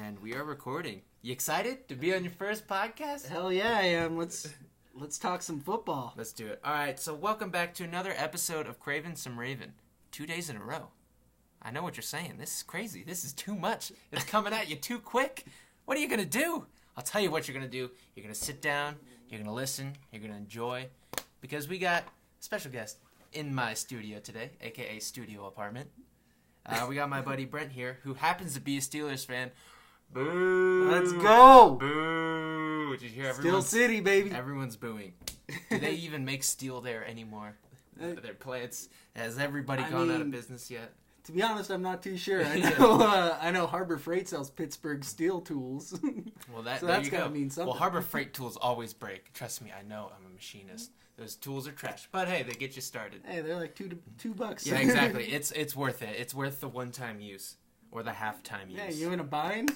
And we are recording. You excited to be on your first podcast? Hell yeah, I am. Let's talk some football. Let's do it. All right, so welcome back to another episode of Craven Some Raven. 2 days in a row. I know what you're saying. This is crazy. This is too much. It's coming at you too quick. What are you going to do? I'll tell you what you're going to do. You're going to sit down. You're going to listen. You're going to enjoy. Because we got a special guest in my studio today, a.k.a. studio apartment. We got my buddy Brent here, who happens to be a Steelers fan. Boo! Let's go! Boo! Did you hear Steel City, baby. Everyone's booing. Do they even make steel there anymore? Their plants. Has everybody gone out of business yet? To be honest, I'm not too sure. I know Harbor Freight sells Pittsburgh steel tools. Well, so that's got to mean something. Well, Harbor Freight tools always break. Trust me, I know. I'm a machinist. Those tools are trash, but hey, they get you started. Hey, they're like $2. Yeah, exactly. It's worth it. It's worth the one-time use or the half-time use. Yeah, you in a bind?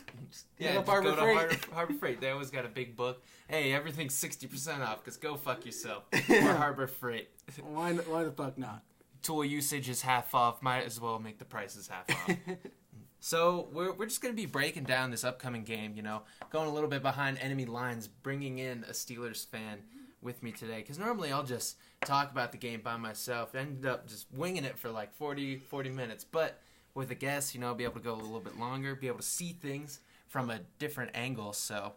Yeah, just go to Harbor Freight. They always got a big book. Hey, everything's 60% off. Because go fuck yourself. Or Harbor Freight. Why the fuck not? Tool usage is half off. Might as well make the prices half off. So we're just going to be breaking down this upcoming game, going a little bit behind enemy lines, bringing in a Steelers fan with me today. Because normally I'll just talk about the game by myself. Ended up just winging it for like 40 minutes. But with a guest, be able to go a little bit longer, be able to see things from a different angle. So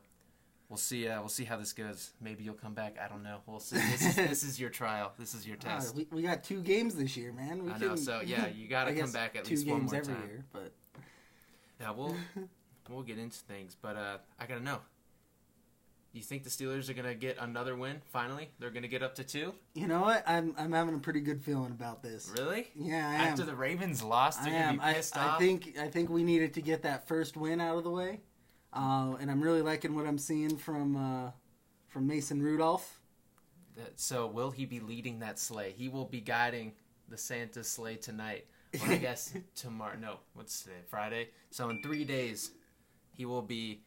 we'll see how this goes. Maybe you'll come back. I don't know. We'll see. This is your trial. This is your test. We got 2 games this year, man. I know. So yeah, you got to come back at least one more time. 2 games every year, but yeah, we'll get into things. But I gotta know. You think the Steelers are going to get another win, finally? They're going to get up to 2? You know what? I'm having a pretty good feeling about this. Really? Yeah, I am. After the Ravens lost, they're going to be pissed off? I think we needed to get that first win out of the way. And I'm really liking what I'm seeing from Mason Rudolph. So will he be leading that sleigh? He will be guiding the Santa sleigh tonight. Or I guess tomorrow. No, what's today? Friday? So in 3 days, he will be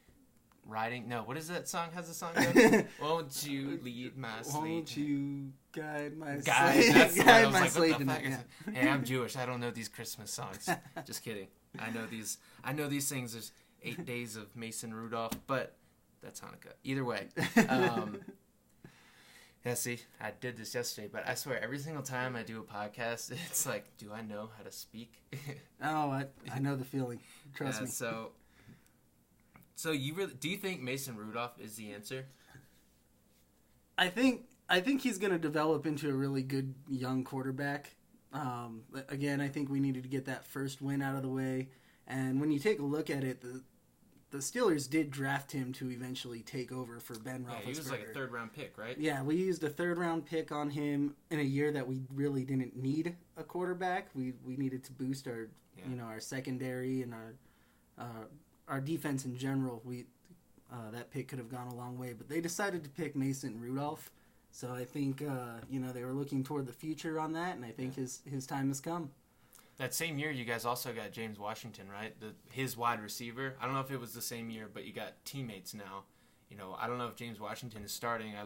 riding. No, what is that song? How's the song go? Won't you lead my sleigh? Won't you guide my sleigh? That's guide my sleigh tonight. Yeah. Hey, I'm Jewish. I don't know these Christmas songs. Just kidding. I know these things. There's 8 days of Mason Rudolph, but that's Hanukkah. Either way. Yeah, see, I did this yesterday, but I swear every single time I do a podcast, it's like, do I know how to speak? Oh, I know the feeling. Trust me. So do you think Mason Rudolph is the answer? I think he's going to develop into a really good young quarterback. Again, I think we needed to get that first win out of the way. And when you take a look at it, the Steelers did draft him to eventually take over for Ben Roethlisberger. Yeah, he was like a third-round pick, right? Yeah, we used a third-round pick on him in a year that we really didn't need a quarterback. We needed to boost our our secondary and our defense in general. That pick could have gone a long way, but they decided to pick Mason Rudolph. So I think they were looking toward the future on that, and I think his time has come. That same year, you guys also got James Washington, right? His wide receiver. I don't know if it was the same year, but you got teammates now. I don't know if James Washington is starting. I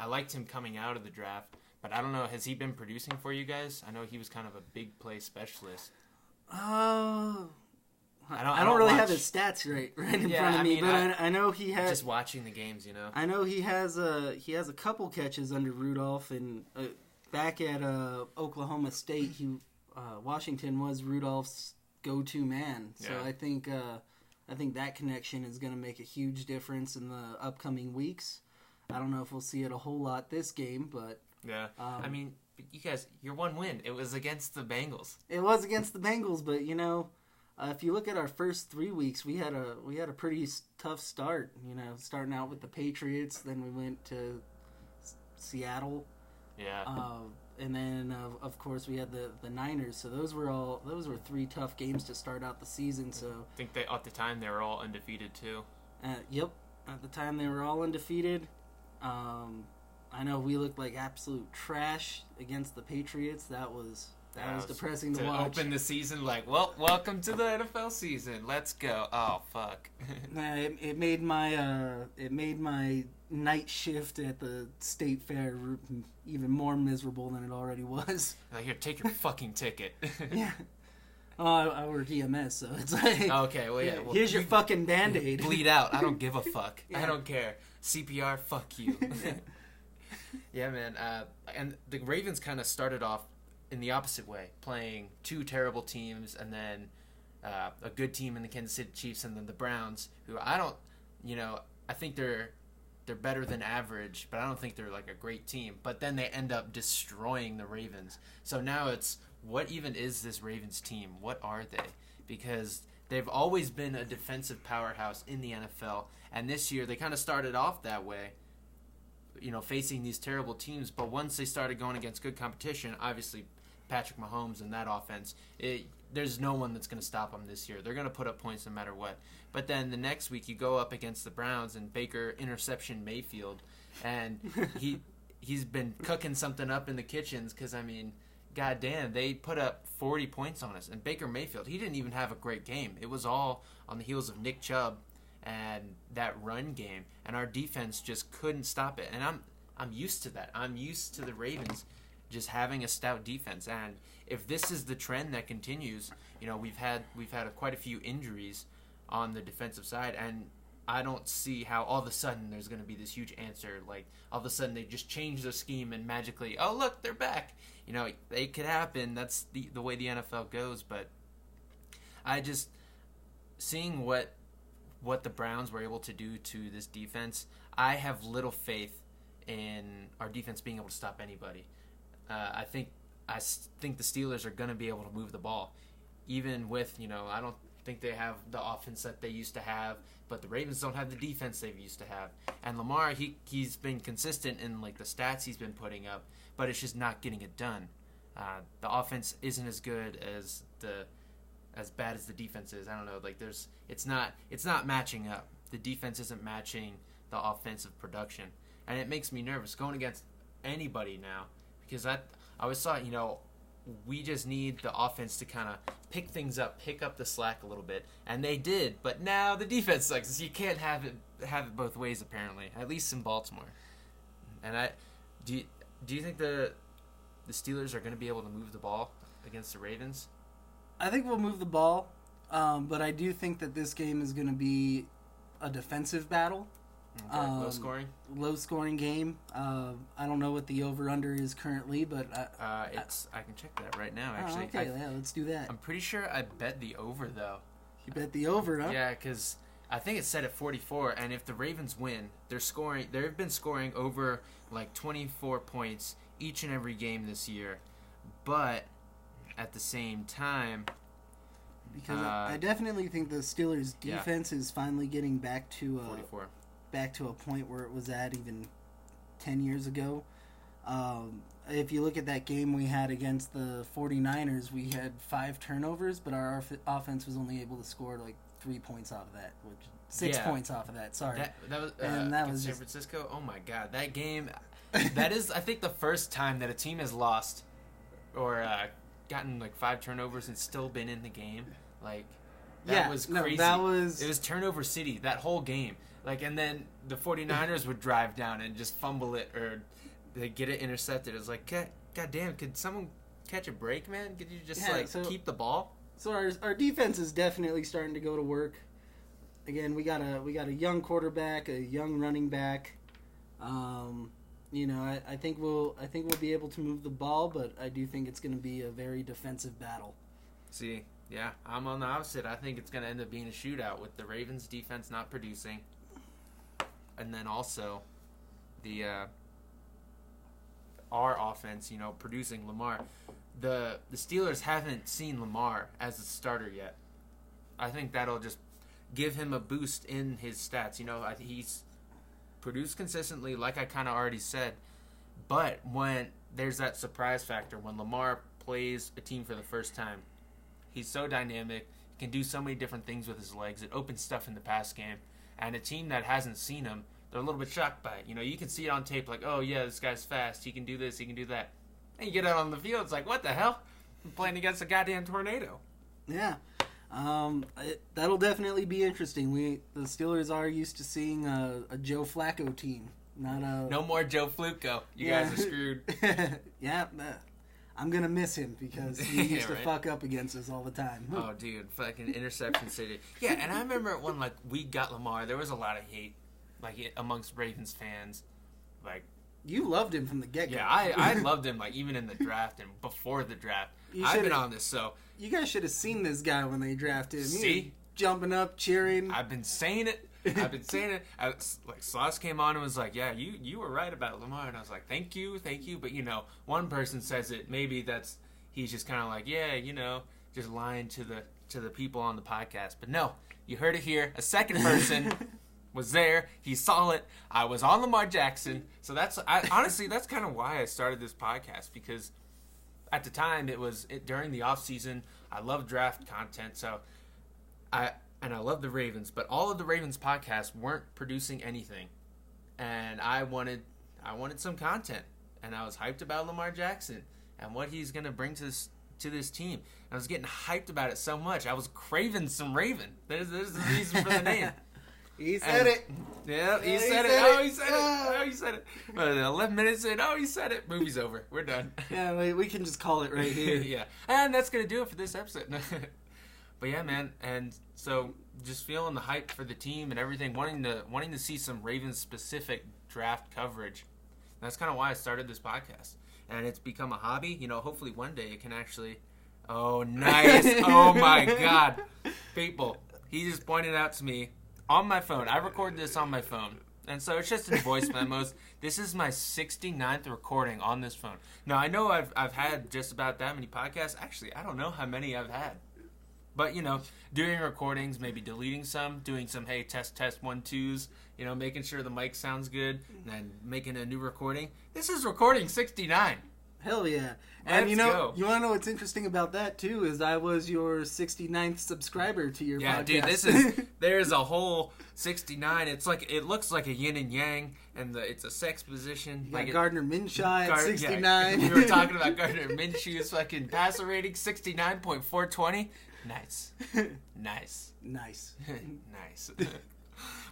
liked him coming out of the draft, but I don't know. Has he been producing for you guys? I know he was kind of a big play specialist. I don't really have his stats right in front of me, but I know he has. Just watching the games, I know he has a couple catches under Rudolph, and back at Oklahoma State, Washington was Rudolph's go-to man. So yeah. I think that connection is going to make a huge difference in the upcoming weeks. I don't know if we'll see it a whole lot this game, but yeah. You guys, your one win, it was against the Bengals. It was against the Bengals, but if you look at our first 3 weeks, we had a pretty tough start. Starting out with the Patriots, then we went to Seattle. Yeah. And then of course we had the Niners. So those were 3 tough games to start out the season. So I think at the time they were all undefeated too. Yep. At the time they were all undefeated. I know we looked like absolute trash against the Patriots. That was depressing to watch. Open the season welcome to the NFL season. Let's go. Oh fuck. It made my night shift at the state fair even more miserable than it already was. Here, take your fucking ticket. Yeah. Oh, I work EMS, so it's like... Okay, well, yeah. Well, here's your fucking Band-Aid. Bleed out. I don't give a fuck. Yeah. I don't care. CPR, fuck you. Yeah, man. And the Ravens kind of started off in the opposite way, playing two terrible teams and then a good team in the Kansas City Chiefs and then the Browns, who I don't, I think they're better than average, but I don't think they're like a great team. But then they end up destroying the Ravens. So now it's, what even is this Ravens team? What are they? Because they've always been a defensive powerhouse in the NFL, and this year they kind of started off that way, facing these terrible teams. But once they started going against good competition, obviously Patrick Mahomes and that offense, there's no one that's going to stop them this year. They're going to put up points no matter what. But then the next week you go up against the Browns and Baker interception Mayfield, and he's been cooking something up in the kitchens because, goddamn, they put up 40 points on us. And Baker Mayfield, he didn't even have a great game. It was all on the heels of Nick Chubb and that run game, and our defense just couldn't stop it. And I'm used to that. I'm used to the Ravens just having a stout defense. And if this is the trend that continues, we've had quite a few injuries on the defensive side, and I don't see how all of a sudden there's going to be this huge answer. Like, all of a sudden they just change their scheme and magically, oh, look, they're back. It could happen. That's the way the NFL goes. But I just, seeing what the Browns were able to do to this defense, I have little faith in our defense being able to stop anybody. I think the Steelers are going to be able to move the ball, even with, I don't think they have the offense that they used to have, but the Ravens don't have the defense they used to have. And Lamar, he's been consistent in like the stats he's been putting up, but it's just not getting it done. The offense isn't as good as bad as the defense is. I don't know, like it's not matching up. The defense isn't matching the offensive production, and it makes me nervous going against anybody now, because I always thought, we just need the offense to kind of pick things up, pick up the slack a little bit, and they did. But now the defense sucks. You can't have it both ways, apparently, at least in Baltimore. And do you think the Steelers are going to be able to move the ball against the Ravens? I think we'll move the ball, but I do think that this game is going to be a defensive battle. Okay. Low scoring game. I don't know what the over-under is currently, but I can check that right now, actually. Okay, let's do that. I'm pretty sure I bet the over, though. You bet the over, huh? Yeah, because I think it's set at 44, and if the Ravens win, they've been scoring over like 24 points each and every game this year. But at the same time, because I definitely think the Steelers' defense is finally getting back to 44. Back to a point where it was at even 10 years ago. If you look at that game we had against the 49ers, we had 5 turnovers, but our offense was only able to score like 3 points off of that, which 6 points off of that. Sorry. That was San Francisco. Oh my God, that game. That is, I think, the first time that a team has lost or gotten like 5 turnovers and still been in the game. Like that was crazy. It was turnover city that whole game. Like, and then the 49ers would drive down and just fumble it, or they get it intercepted. It's like, God damn, could someone catch a break, man? Could you just keep the ball? So our defense is definitely starting to go to work. Again, we got a young quarterback, a young running back. I think we'll be able to move the ball, but I do think it's going to be a very defensive battle. See, yeah, I'm on the opposite. I think it's going to end up being a shootout with the Ravens' defense not producing. And then also our offense, producing Lamar. The Steelers haven't seen Lamar as a starter yet. I think that'll just give him a boost in his stats. He's produced consistently, like I kind of already said. But when there's that surprise factor, when Lamar plays a team for the first time, he's so dynamic, he can do so many different things with his legs. It opens stuff in the pass game. And a team that hasn't seen him, they're a little bit shocked by it. You can see it on tape, like, oh, yeah, this guy's fast. He can do this. He can do that. And you get out on the field, it's like, what the hell? I'm playing against a goddamn tornado. Yeah. That'll definitely be interesting. The Steelers are used to seeing a Joe Flacco team. No more Joe Fluco. You guys are screwed. Yeah. I'm going to miss him because he used to fuck up against us all the time. Oh, dude, fucking interception city. Yeah, and I remember when, like, we got Lamar, there was a lot of hate, like, amongst Ravens fans. Like, you loved him from the get-go. Yeah, I loved him, like, even in the draft and before the draft. I've been on this, so. You guys should have seen this guy when they drafted him. See? Jumping up, cheering. I've been saying it. Like, Sloss came on and was like, yeah, you were right about Lamar. And I was like, thank you. But, you know, one person says it. Maybe he's just kind of like, yeah, you know, just lying to the people on the podcast. But no, you heard it here. A second person was there. He saw it. I was on Lamar Jackson. So honestly, that's kind of why I started this podcast, because at the time during the off season, I love draft content. So I love the Ravens, but all of the Ravens podcasts weren't producing anything, and I wanted some content, and I was hyped about Lamar Jackson and what he's gonna bring to this team. I was getting hyped about it so much, I was craving some Raven. There's the reason for the name. He said it. Yeah, he said it. Oh, he said it. Oh, he said it. But 11 minutes in, oh, he said it. Movie's over. We're done. Yeah, we can just call it right here. Yeah, and that's gonna do it for this episode. But yeah, man, and so just feeling the hype for the team and everything, wanting to see some Ravens specific draft coverage. That's kind of why I started this podcast, and it's become a hobby. You know, hopefully one day it can actually. Oh, nice! Oh my God, people! He just pointed out to me on my phone. I recorded this on my phone, and so it's just in voice memos. This is my 69th recording on this phone. Now I know I've had just about that many podcasts. Actually, I don't know how many I've had. But, you know, doing recordings, maybe deleting some, doing some, hey, test 1, 2s, you know, making sure the mic sounds good, and then making a new recording. This is recording 69. Hell yeah. And you want to know what's interesting about that, too, is I was your 69th subscriber to your podcast. Yeah, dude, there's a whole 69. It looks like a yin and yang, and it's a sex position. Like Gardner Minshew at 69. Yeah, we were talking about Gardner Minshew's fucking passer rating, 69.420. Nice. Nice.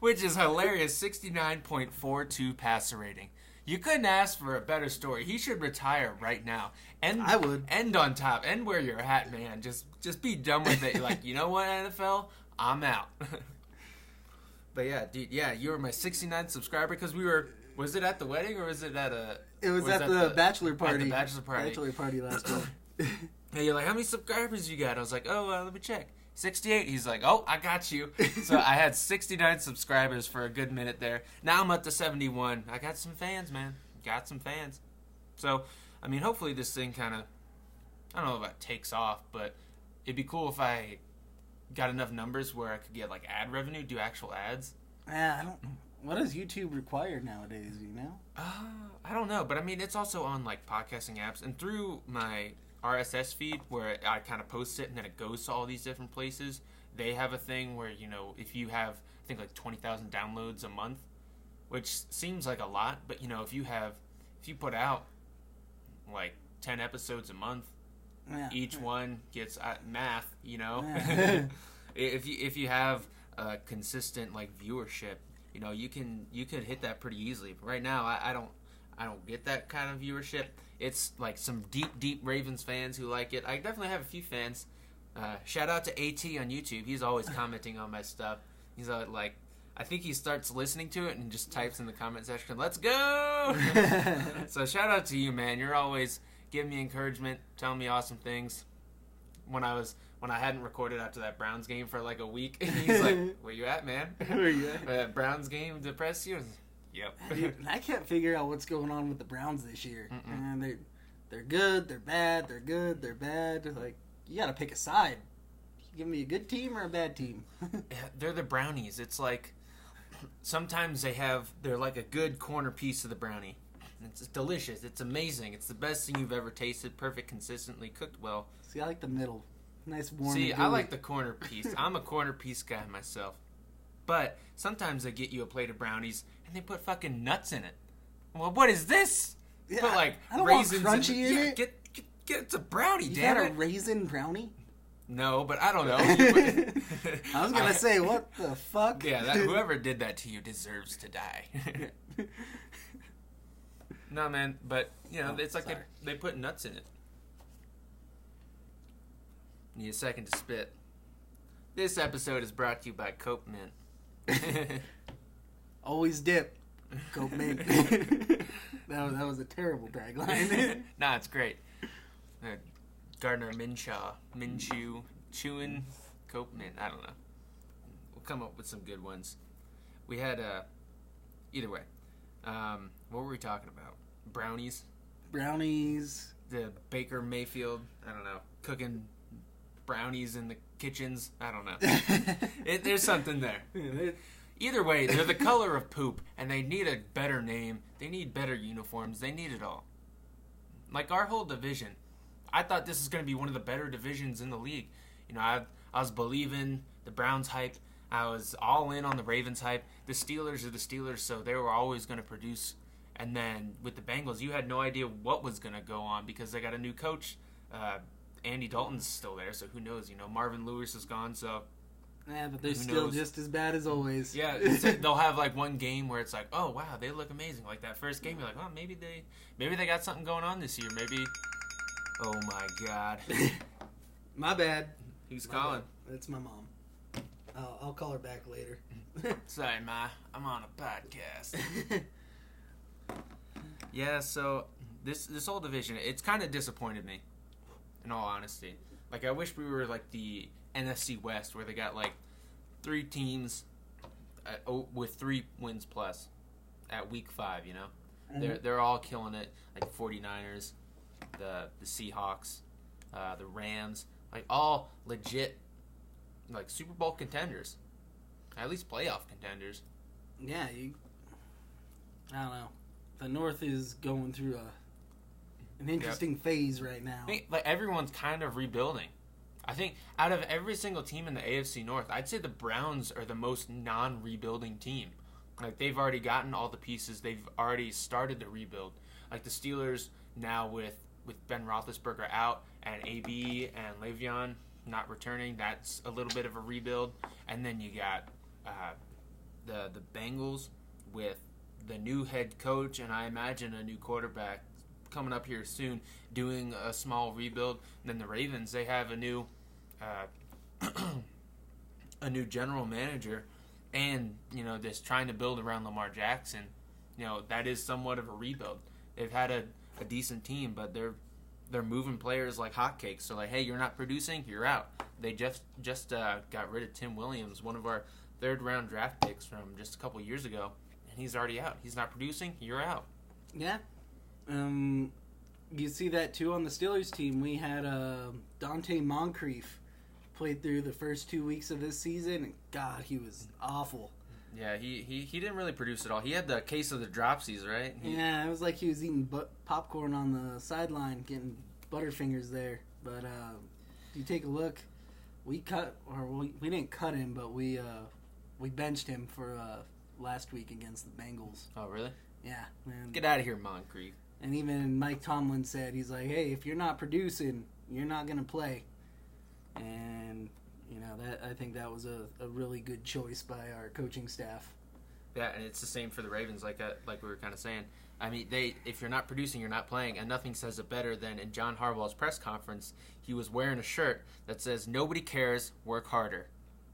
Which is hilarious. 69.42 passer rating. You couldn't ask for a better story. He should retire right now. I would. End on top. End wear your hat, man. Just be done with it. You're like, you know what, NFL? I'm out. But yeah, dude, you were my 69th subscriber because was it at the wedding or was it at a... It was at the bachelor party. At the bachelor party. Bachelor party last year. And you're like, how many subscribers you got? I was like, let me check. 68. He's like, oh, I got you. So I had 69 subscribers for a good minute there. Now I'm up to 71. I got some fans, man. Got some fans. So, I mean, hopefully this thing kind of, I don't know if it takes off, but it'd be cool if I got enough numbers where I could get, like, ad revenue, do actual ads. What does YouTube require nowadays, you know? I don't know, but I mean, it's also on, like, podcasting apps. And through my RSS feed where I kind of post it and then it goes to all these different places, they have a thing where, you know, if you have, I think, like 20,000 downloads a month, which seems like a lot, but, you know, if you put out like 10 episodes a month, each one gets math, you know. if you have a consistent, like, viewership, you know, you could hit that pretty easily. But right now I don't get that kind of viewership. It's like some deep Ravens fans who like it. I definitely have a few fans. Shout out to AT on YouTube. He's always commenting on my stuff. He's like, I think he starts listening to it and just types in the comment section, "Let's go!" So shout out to you, man. You're always giving me encouragement, telling me awesome things. When I hadn't recorded after that Browns game for like a week, he's like, "Where you at, man? Where you at? That Browns game depressed you?" Yep. Dude, I can't figure out what's going on with the Browns this year. And they're good, they're bad, they're good, they're bad. Like, you gotta pick a side. You give me a good team or a bad team? They're the brownies. It's like sometimes they're like a good corner piece of the brownie. It's delicious. It's amazing. It's the best thing you've ever tasted. Perfect, consistently cooked well. See, I like the middle. Nice warm. See, I like the corner piece. I'm a corner piece guy myself. But sometimes they get you a plate of brownies and they put fucking nuts in it. Well, what is this? Yeah, put like I don't raisins want crunchy in it. Get it's a brownie, you damn got it. A raisin brownie? No, but I don't know. I was gonna say, what the fuck? Yeah, whoever did that to you deserves to die. No, man, but you know, it's like they put nuts in it. Need a second to spit. This episode is brought to you by Cope Mint. Always dip. Cope Mint. that was a terrible tagline. Nah, it's great. Gardner Minshew, chewing, Cope Mint. I don't know. We'll come up with some good ones. We had, either way. What were we talking about? Brownies? The Baker Mayfield, I don't know, cooking brownies in the kitchens. I don't know. There's something there. Either way, they're the color of poop, and they need a better name. They need better uniforms. They need it all. Like our whole division. I thought this was going to be one of the better divisions in the league. You know, I was believing the Browns hype. I was all in on the Ravens hype. The Steelers are the Steelers, so they were always going to produce. And then with the Bengals, you had no idea what was going to go on because they got a new coach. Andy Dalton's still there, so who knows? You know, Marvin Lewis is gone, so... Yeah, but they're still just as bad as always. Yeah, they'll have like one game where it's like, oh wow, they look amazing. Like that first game, you're like, oh, maybe they got something going on this year. Maybe. Oh my God. My bad. Who's calling? It's my mom. I'll call her back later. Sorry, Ma. I'm on a podcast. Yeah, so this whole division, it's kind of disappointed me, in all honesty. Like, I wish we were like the NFC West, where they got like 3 teams with 3 wins plus at week 5. You know, they're all killing it. Like 49ers, the Seahawks, the Rams, like all legit, like Super Bowl contenders, at least playoff contenders. Yeah, I don't know. The North is going through an interesting phase right now. I think, like, everyone's kind of rebuilding. I think out of every single team in the AFC North, I'd say the Browns are the most non-rebuilding team. Like, they've already gotten all the pieces. They've already started to rebuild. Like, the Steelers now with Ben Roethlisberger out and AB and Le'Veon not returning, that's a little bit of a rebuild. And then you got the Bengals with the new head coach and I imagine a new quarterback coming up here soon, doing a small rebuild. And then the Ravens, they have a new general manager, and you know, just trying to build around Lamar Jackson. You know, that is somewhat of a rebuild. They've had a decent team, but they're moving players like hotcakes. So like, hey, you're not producing, you're out. They just got rid of Tim Williams, one of our 3rd round draft picks from just a couple years ago, and he's already out. He's not producing, you're out. Yeah. You see that too on the Steelers team. We had Dante Moncrief played through the first 2 weeks of this season, and God, he was awful. Yeah, he didn't really produce at all. He had the case of the dropsies, right? Yeah, it was like he was eating popcorn on the sideline, getting Butterfingers there. But if you take a look, we didn't cut him, but we benched him for last week against the Bengals. Oh, really? Yeah. Man. Get out of here, Moncrief. And even Mike Tomlin said, he's like, hey, if you're not producing, you're not going to play. And, you know, I think that was a really good choice by our coaching staff. Yeah, and it's the same for the Ravens, like we were kind of saying. I mean, if you're not producing, you're not playing, and nothing says it better than in John Harbaugh's press conference, he was wearing a shirt that says, nobody cares, work harder.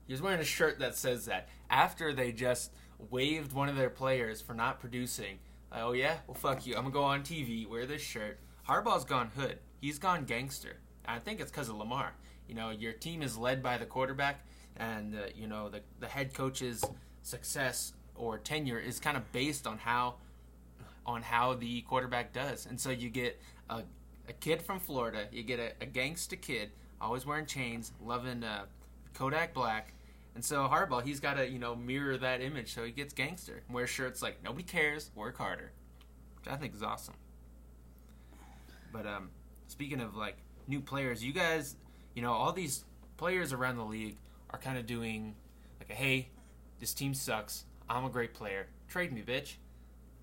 He was wearing a shirt that says that after they just waived one of their players for not producing. Like, oh yeah? Well, fuck you. I'm going to go on TV, wear this shirt. Harbaugh's gone hood. He's gone gangster. And I think it's because of Lamar. You know, your team is led by the quarterback, and, you know, the head coach's success or tenure is kind of based on how the quarterback does. And so you get a kid from Florida, you get a gangsta kid, always wearing chains, loving Kodak Black. And so Harbaugh, he's got to, you know, mirror that image, so he gets gangster. Wears shirts like, nobody cares, work harder. Which I think is awesome. But speaking of, like, new players, you guys, you know, all these players around the league are kind of doing, like, hey, this team sucks, I'm a great player, trade me, bitch.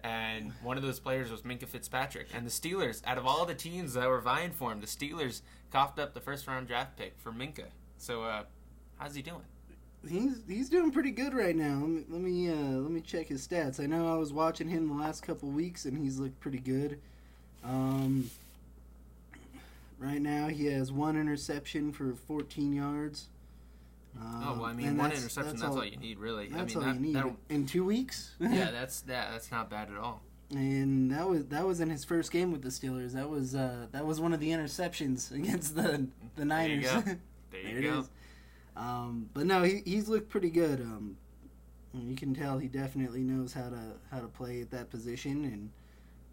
And one of those players was Minkah Fitzpatrick. And the Steelers, out of all the teams that were vying for him, the Steelers coughed up the first-round draft pick for Minkah. So, how's he doing? He's doing pretty good right now. Let me check his stats. I know I was watching him the last couple weeks, and he's looked pretty good. Right now, he has 1 interception for 14 yards. One interception, that's all you need, really. That's all you need. In 2 weeks? Yeah, that's not bad at all. And that was in his first game with the Steelers. That was one of the interceptions against the Niners. There you go. But no, he's looked pretty good. You can tell he definitely knows how to play at that position, and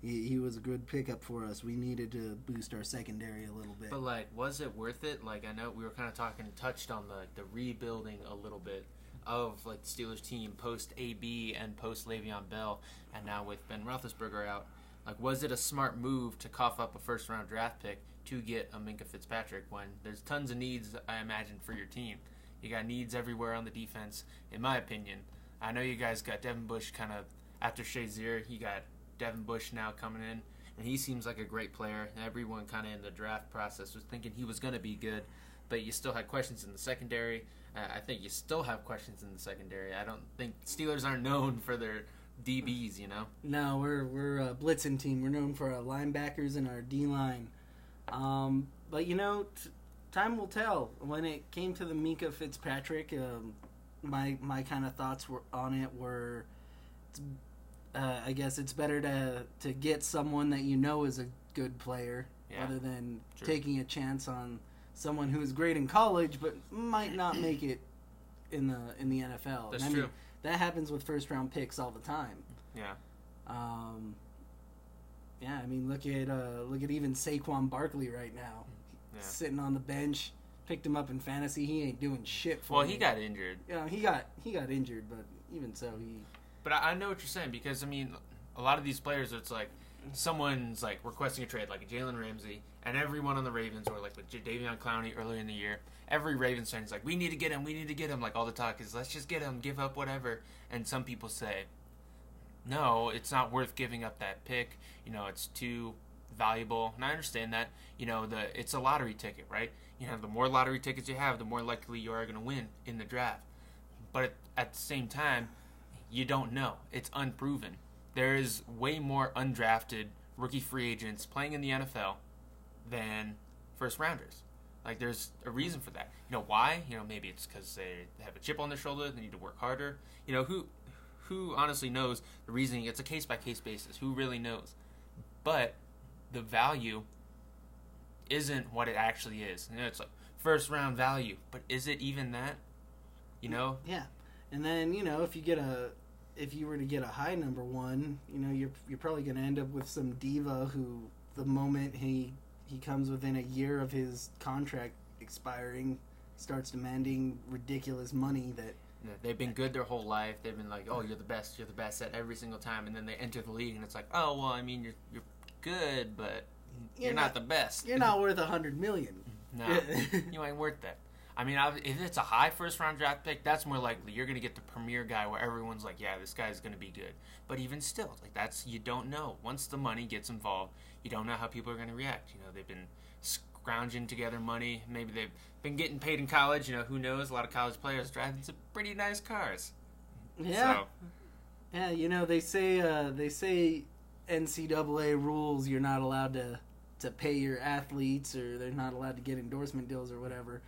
he was a good pickup for us. We needed to boost our secondary a little bit. But, like, was it worth it? Like, I know we were kind of touched on the rebuilding a little bit of, like, the Steelers team post-AB and post-Le'Veon Bell, and now with Ben Roethlisberger out. Like, was it a smart move to cough up a first-round draft pick to get a Minkah Fitzpatrick when there's tons of needs, I imagine, for your team? You got needs everywhere on the defense, in my opinion. I know you guys got Devin Bush kind of after Shazier. You got Devin Bush now coming in, and he seems like a great player. Everyone kind of in the draft process was thinking he was going to be good, but you still had questions in the secondary. I think you still have questions in the secondary. I don't think Steelers aren't known for their DBs, you know? No, we're a blitzing team. We're known for our linebackers and our D-line. But, you know, time will tell. When it came to the Minkah Fitzpatrick, my kind of thoughts on it were, I guess it's better to get someone that you know is a good player rather than taking a chance on someone who is great in college but might not make it in the NFL. That's true. That happens with first round picks all the time. Yeah. I mean, look at even Saquon Barkley right now, sitting on the bench. Picked him up in fantasy. He ain't doing shit for me. Well, he got injured. Yeah, he got injured, but even so, he. But I know what you're saying, because I mean, a lot of these players, it's like someone's like requesting a trade, like a Jalen Ramsey, and everyone on the Ravens, or like with Davion Clowney earlier in the year, every Ravens fan is like, we need to get him. Like, all the talk is, let's just get him, give up whatever. And some people say, no, it's not worth giving up that pick. You know, it's too valuable. And I understand that. You know, it's a lottery ticket, right? You know, the more lottery tickets you have, the more likely you are going to win in the draft. But at the same time, you don't know. It's unproven. There is way more undrafted rookie free agents playing in the NFL than first rounders. Like, there's a reason for that. You know why? You know, maybe it's because they have a chip on their shoulder. They need to work harder. You know, who honestly knows the reasoning? It's a case-by-case basis. Who really knows? But the value isn't what it actually is. You know, it's like first-round value. But is it even that? You know? Yeah. And then, you know, if you were to get a high number one, you know, you're probably going to end up with some diva who, the moment he comes within a year of his contract expiring, starts demanding ridiculous money that... Yeah, they've been good their whole life. They've been like, oh, you're the best at every single time. And then they enter the league, and it's like, oh, well, I mean, you're good, but you're not the best. You're not worth $100 million. No, you ain't worth that. I mean, if it's a high first-round draft pick, that's more likely. You're going to get the premier guy where everyone's like, yeah, this guy's going to be good. But even still, like, you don't know. Once the money gets involved, you don't know how people are going to react. You know, they've been scrounging together money. Maybe they've been getting paid in college. You know, who knows? A lot of college players driving some pretty nice cars. Yeah. So. Yeah, you know, they say NCAA rules, you're not allowed to pay your athletes, or they're not allowed to get endorsement deals or whatever.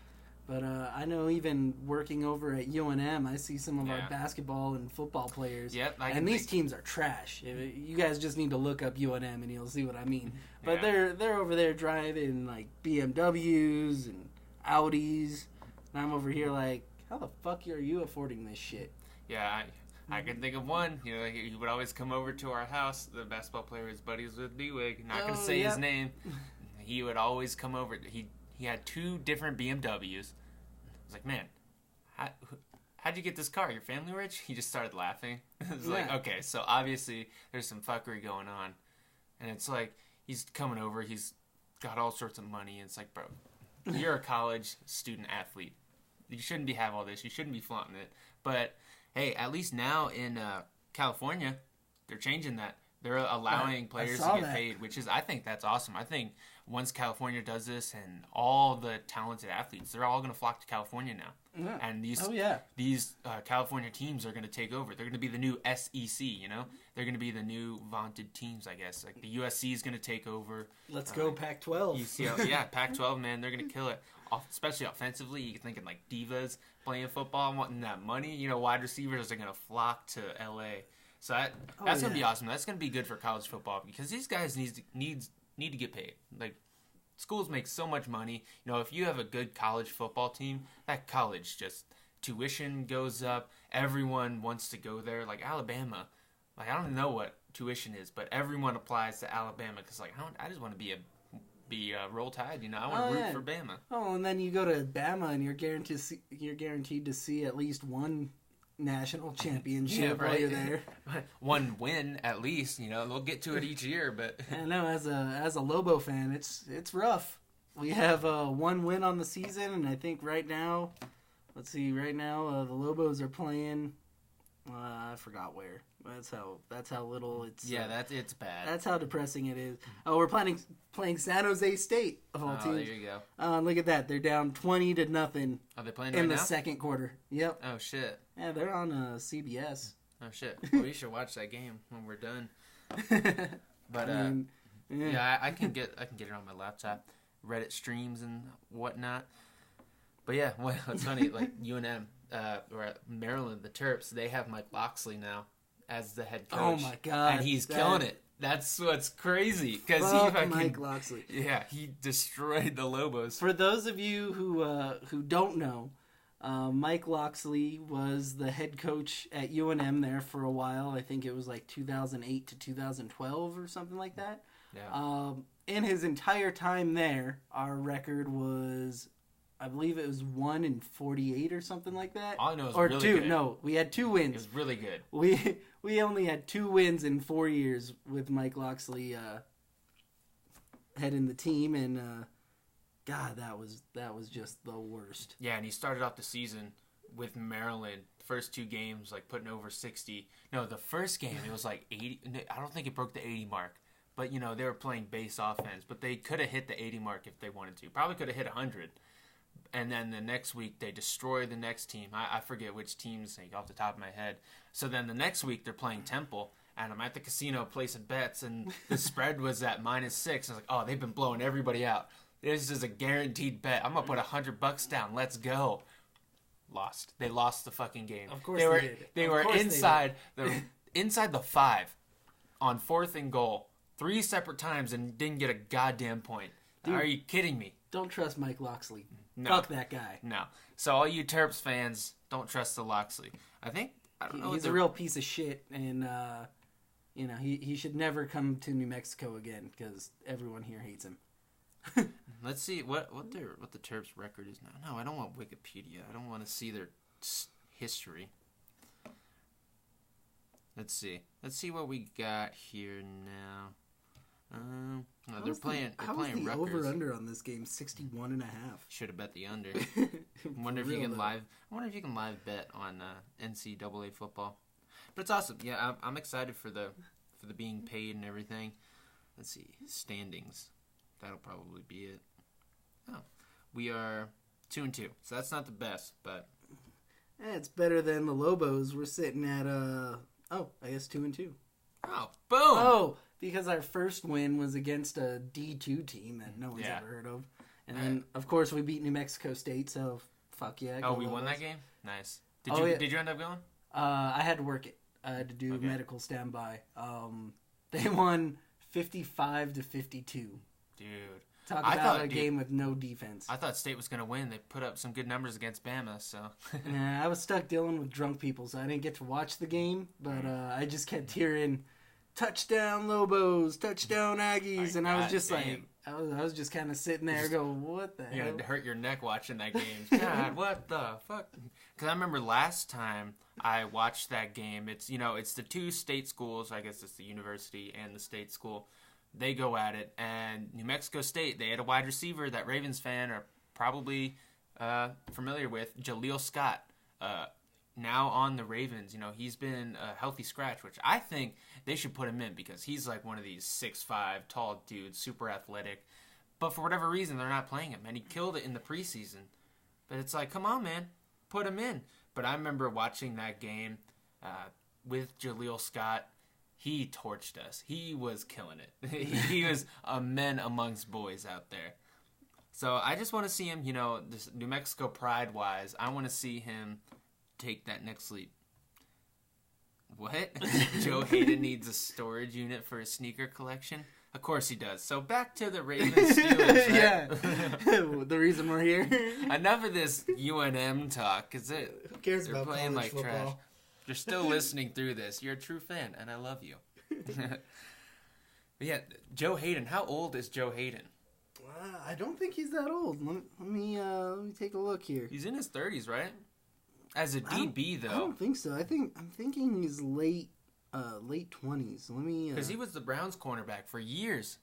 But I know even working over at UNM, I see some of our basketball and football players. Yep, and these teams are trash. You guys just need to look up UNM and you'll see what I mean. But they're over there driving like BMWs and Audis, and I'm over here like, how the fuck are you affording this shit? Yeah, I can think of one. You know, he would always come over to our homes. The basketball player is buddies with D-Wig. Not going to say his name. He would always come over. He had 2 different BMWs. I was like, man, how'd you get this car? Your family rich? He just started laughing. It was like, okay, so obviously there's some fuckery going on. And it's like, he's coming over. He's got all sorts of money. And it's like, bro, you're a college student athlete. You shouldn't have all this. You shouldn't be flaunting it. But, hey, at least now in California, they're changing that. They're allowing players to saw get that. paid, I think that's awesome. I think once California does this and all the talented athletes, they're all going to flock to California now. Yeah. And these California teams are going to take over. They're going to be the new SEC, you know? They're going to be the new vaunted teams, I guess. Like the USC is going to take over. Let's go Pac-12. UCLA, yeah, Pac-12, man, they're going to kill it. Especially offensively, you're thinking like divas playing football, wanting that money. You know, wide receivers are going to flock to LA. So that's going to be awesome. That's going to be good for college football because these guys need to get paid. Like, schools make so much money. You know, if you have a good college football team, that college just tuition goes up. Everyone wants to go there. Like Alabama, like I don't know what tuition is, but everyone applies to Alabama because like I just want to be Roll Tide. You know, I want to root for Bama. Oh, and then you go to Bama and you're guaranteed to see at least one national championship while you're there. One win at least, you know. We'll get to it each year, but I know as a Lobo fan, it's rough. We have one win on the season, and I think right now, the Lobos are playing. I forgot where. That's how little it's. Yeah, it's bad. That's how depressing it is. Oh, we're playing San Jose State of all teams. There you go. Look at that. They're down 20-0. Are they playing in right the now? second quarter? Yep. Oh shit. Yeah, they're on CBS. Oh shit. Well, we should watch that game when we're done. But I can get it on my laptop, Reddit streams and whatnot. But yeah, what's funny, like UNM or at Maryland, the Terps, they have Mike Locksley now as the head coach. Oh my god, and he's killing it. That's what's crazy because Mike Locksley. Yeah, he destroyed the Lobos. For those of you who don't know, Mike Locksley was the head coach at UNM there for a while. I think it was like 2008 to 2012 or something like that. Yeah. In his entire time there, our record was, I believe it was 1-48 or something like that. All I know is or really two. good. No, we had 2 wins. It was really good. We only had 2 wins in 4 years with Mike Locksley heading the team, and God, that was just the worst. Yeah, and he started off the season with Maryland. First 2 games, like putting over 60. No, the first game it was like 80. I don't think it broke the 80 mark. But, you know, they were playing base offense. But they could have hit the 80 mark if they wanted to. Probably could have hit 100. And then the next week, they destroy the next team. I forget which teams, like, off the top of my head. So then the next week, they're playing Temple. And I'm at the casino placing bets. And the spread was at -6. I was like, oh, they've been blowing everybody out. This is a guaranteed bet. I'm going to put $100 down. Let's go. Lost. They lost the fucking game. Of course they did. They were inside the 5 on 4th and goal. 3 separate times and didn't get a goddamn point. Dude, are you kidding me? Don't trust Mike Locksley. No. Fuck that guy. No. So all you Terps fans, don't trust the Locksley. I don't know. He's a real piece of shit, and you know he should never come to New Mexico again because everyone here hates him. Let's see what the Terps record is now. No, I don't want Wikipedia. I don't want to see their history. Let's see what we got here now. They're playing the Rutgers. Over under on this game 61.5. Should have bet the under. I wonder if you can live bet on NCAA football. But it's awesome. Yeah, I'm excited for the being paid and everything. Let's see standings. That'll probably be it. Oh, we are 2-2, so that's not the best, but it's better than the Lobos. We're sitting at I guess 2-2. Oh, boom! Oh, because our first win was against a D2 team that no one's ever heard of. And then, of course, we beat New Mexico State, so fuck yeah. Oh, we won that game? Nice. Did you end up going? I had to work it. I had to do medical standby. They won 55-52. Dude. Talk about a game with no defense. I thought State was going to win. They put up some good numbers against Bama, so. I was stuck dealing with drunk people, so I didn't get to watch the game, but I just kept hearing, touchdown Lobos, touchdown Aggies, and I was just like, I was just kind of sitting there going, what the hell? You had to hurt your neck watching that game. God, what the fuck? Because I remember last time I watched that game, it's the 2 state schools, I guess it's the university and the state school. They go at it, and New Mexico State, they had a wide receiver that Ravens fan are probably familiar with, Jaleel Scott. now on the Ravens, he's been a healthy scratch, which I think they should put him in because he's like one of these 6'5", tall dudes, super athletic. But for whatever reason, they're not playing him, and he killed it in the preseason. But it's like, come on, man, put him in. But I remember watching that game with Jaleel Scott. He torched us. He was killing it. He was a man amongst boys out there. So I just want to see him, this New Mexico pride-wise, I want to see him take that next leap. What? Joe Hayden needs a storage unit for his sneaker collection? Of course he does. So back to the Ravens Steelers, right? Yeah. The reason we're here. Enough of this UNM talk, because who cares about playing like football? Trash. You're still listening through this. You're a true fan, and I love you. But yeah, Joe Hayden. How old is Joe Hayden? I don't think he's that old. Let me take a look here. He's in his 30s, right? As a DB, though. I don't think so. I'm thinking he's late 20s. Let me. Because he was the Browns cornerback for years.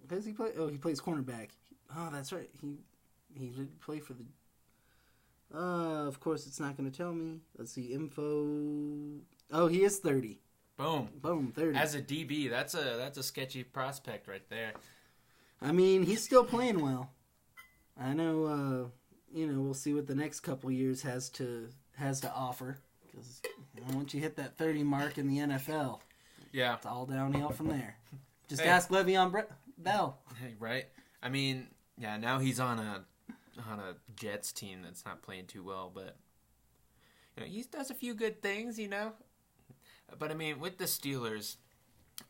Does he play? Oh, he plays cornerback. Oh, that's right. He did play for the. Of course, it's not going to tell me. Let's see info. Oh, he is 30. Boom, 30. As a DB, that's a sketchy prospect right there. I mean, he's still playing well. I know. We'll see what the next couple years has to offer. Because once you hit that 30 mark in the NFL, yeah, it's all downhill from there. Just ask Le'Veon Bell. Right. I mean, yeah. Now he's on a Jets team that's not playing too well, but he does a few good things, But I mean, with the Steelers,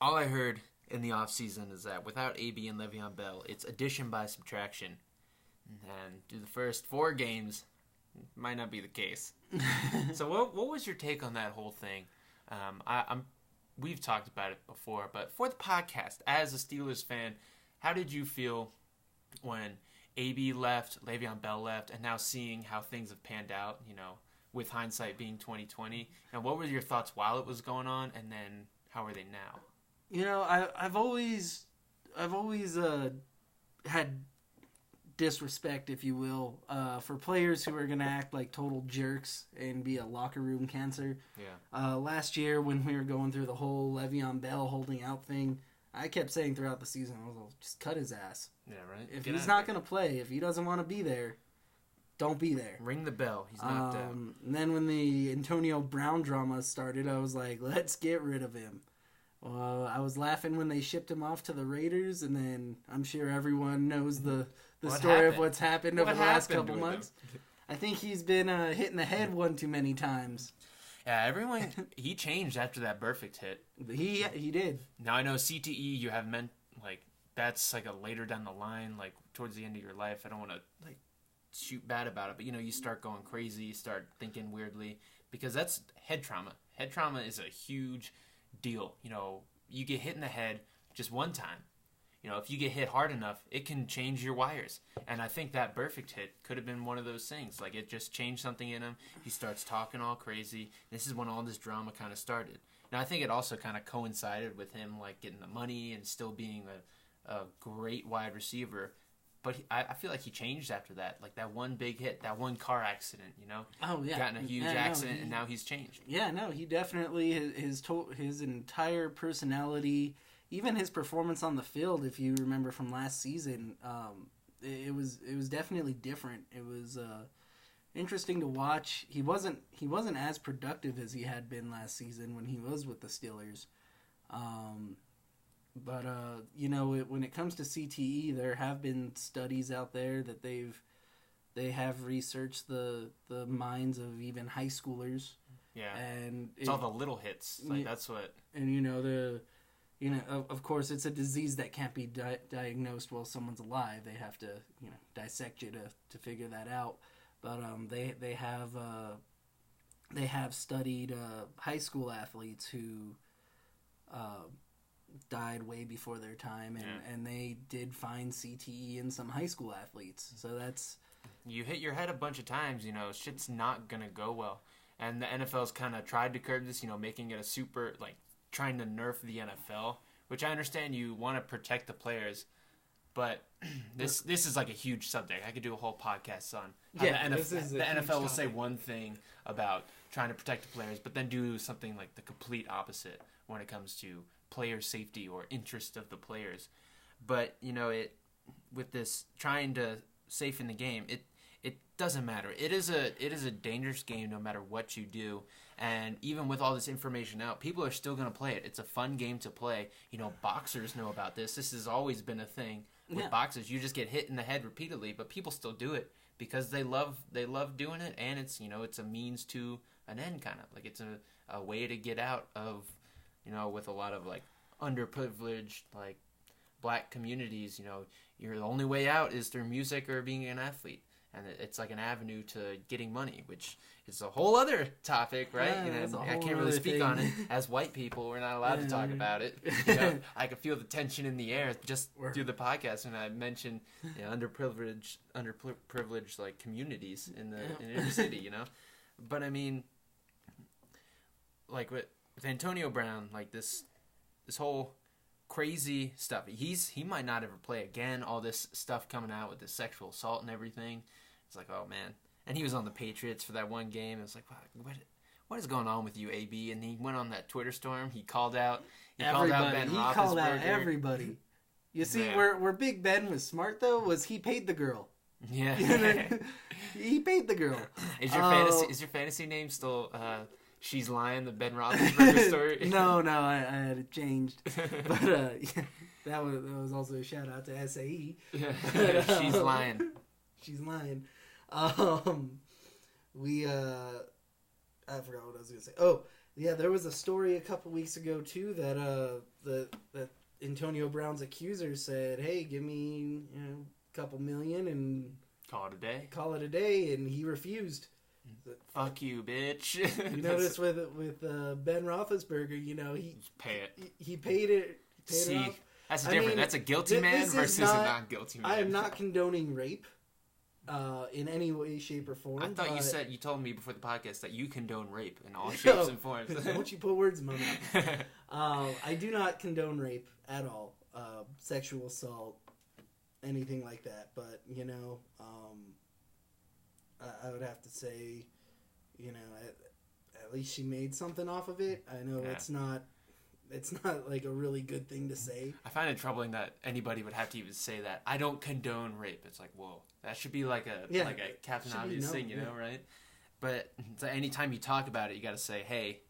all I heard in the offseason is that without AB and Le'Veon Bell, it's addition by subtraction. And through the first 4 games, might not be the case. So what was your take on that whole thing? We've talked about it before, but for the podcast, as a Steelers fan, how did you feel when AB left, Le'Veon Bell left, and now seeing how things have panned out, with hindsight being 2020? And what were your thoughts while it was going on, and then how are they now? I've always had disrespect, if you will, for players who are going to act like total jerks and be a locker room cancer. Yeah. Last year when we were going through the whole Le'Veon Bell holding out thing, I kept saying throughout the season, I was like, just cut his ass. Yeah, right. If he's not going to play, if he doesn't want to be there, don't be there. Ring the bell. He's not dead. And then when the Antonio Brown drama started, I was like, let's get rid of him. Well, I was laughing when they shipped him off to the Raiders, and then I'm sure everyone knows the story of what's happened over the last couple months. I think he's been hit in the head one too many times. Yeah, he changed after that Perfect hit. He did. Now I know CTE you have meant, like, that's like a later down the line, like towards the end of your life. I don't want to like shoot bad about it, but you start going crazy, you start thinking weirdly, because that's head trauma. Head trauma is a huge deal. You get hit in the head just one time. If you get hit hard enough, it can change your wires. And I think that Perfect hit could have been one of those things. Like, it just changed something in him. He starts talking all crazy. This is when all this drama kind of started. Now, I think it also kind of coincided with him, like, getting the money and still being a great wide receiver. But I feel like he changed after that. Like, that one big hit, that one car accident, Oh, yeah. Got in a huge accident, and now he's changed. Yeah, no, he definitely, his entire personality, even his performance on the field, if you remember from last season, it was definitely different. It was interesting to watch. He wasn't as productive as he had been last season when he was with the Steelers. But when it comes to CTE, there have been studies out there that they have researched the minds of even high schoolers. Yeah, and it's all the little hits. Like, that's what. And of course, it's a disease that can't be diagnosed while someone's alive. They have to dissect you to figure that out. But they have studied high school athletes who died way before their time, and they did find CTE in some high school athletes. So that's, you hit your head a bunch of times, shit's not gonna go well. And the NFL's kind of tried to curb this, making it a super, like, trying to nerf the NFL, which I understand you want to protect the players, But this is like a huge subject. I could do a whole podcast on how the NFL will say one thing about trying to protect the players, but then do something like the complete opposite when it comes to player safety or interest of the players. But with this trying to safe in the game, it doesn't matter. It is a dangerous game no matter what you do. And even with all this information out, people are still going to play it. It's a fun game to play. Boxers know about this. This has always been a thing with boxers. You just get hit in the head repeatedly, but people still do it because they love doing it, and it's it's a means to an end, kind of like it's a way to get out of with a lot of like underprivileged like black communities. The only way out is through music or being an athlete. And it's like an avenue to getting money, which is a whole other topic, right? I can't really speak on it. As white people, we're not allowed to talk about it. I could feel the tension in the air just through the podcast when I mentioned underprivileged like communities in the inner city, But I mean, like with Antonio Brown, like this whole crazy stuff. He might not ever play again. All this stuff coming out with the sexual assault and everything. It's like, oh man. And he was on the Patriots for that one game. It was like, what is going on with you, AB? And he went on that Twitter storm. He called out Ben Roethlisberger. He called out everybody. You see, where Big Ben was smart though was he paid the girl. Yeah. He paid the girl. Is your fantasy name still She's Lying, the Ben Roethlisberger story? No, I had it changed. But that was also a shout out to SAE. She's lying. She's lying. I forgot what I was going to say. Oh, yeah, there was a story a couple weeks ago too that Antonio Brown's accuser said, "Hey, give me a couple million and call it a day." And he refused. Fuck you, bitch. You notice with Ben Roethlisberger, he pay it. He paid it. That's different. That's a guilty man versus a non-guilty man. I am not condoning rape in any way, shape, or form. I thought you told me before the podcast that you condone rape in all shapes and forms. Don't you put words in my mouth. I do not condone rape at all. Sexual assault, anything like that. But I would have to say, at least she made something off of it. I know it's not like a really good thing to say. I find it troubling that anybody would have to even say that. I don't condone rape. It's like, whoa, that should be like a Captain Obvious thing, right? But anytime you talk about it, you got to say, hey,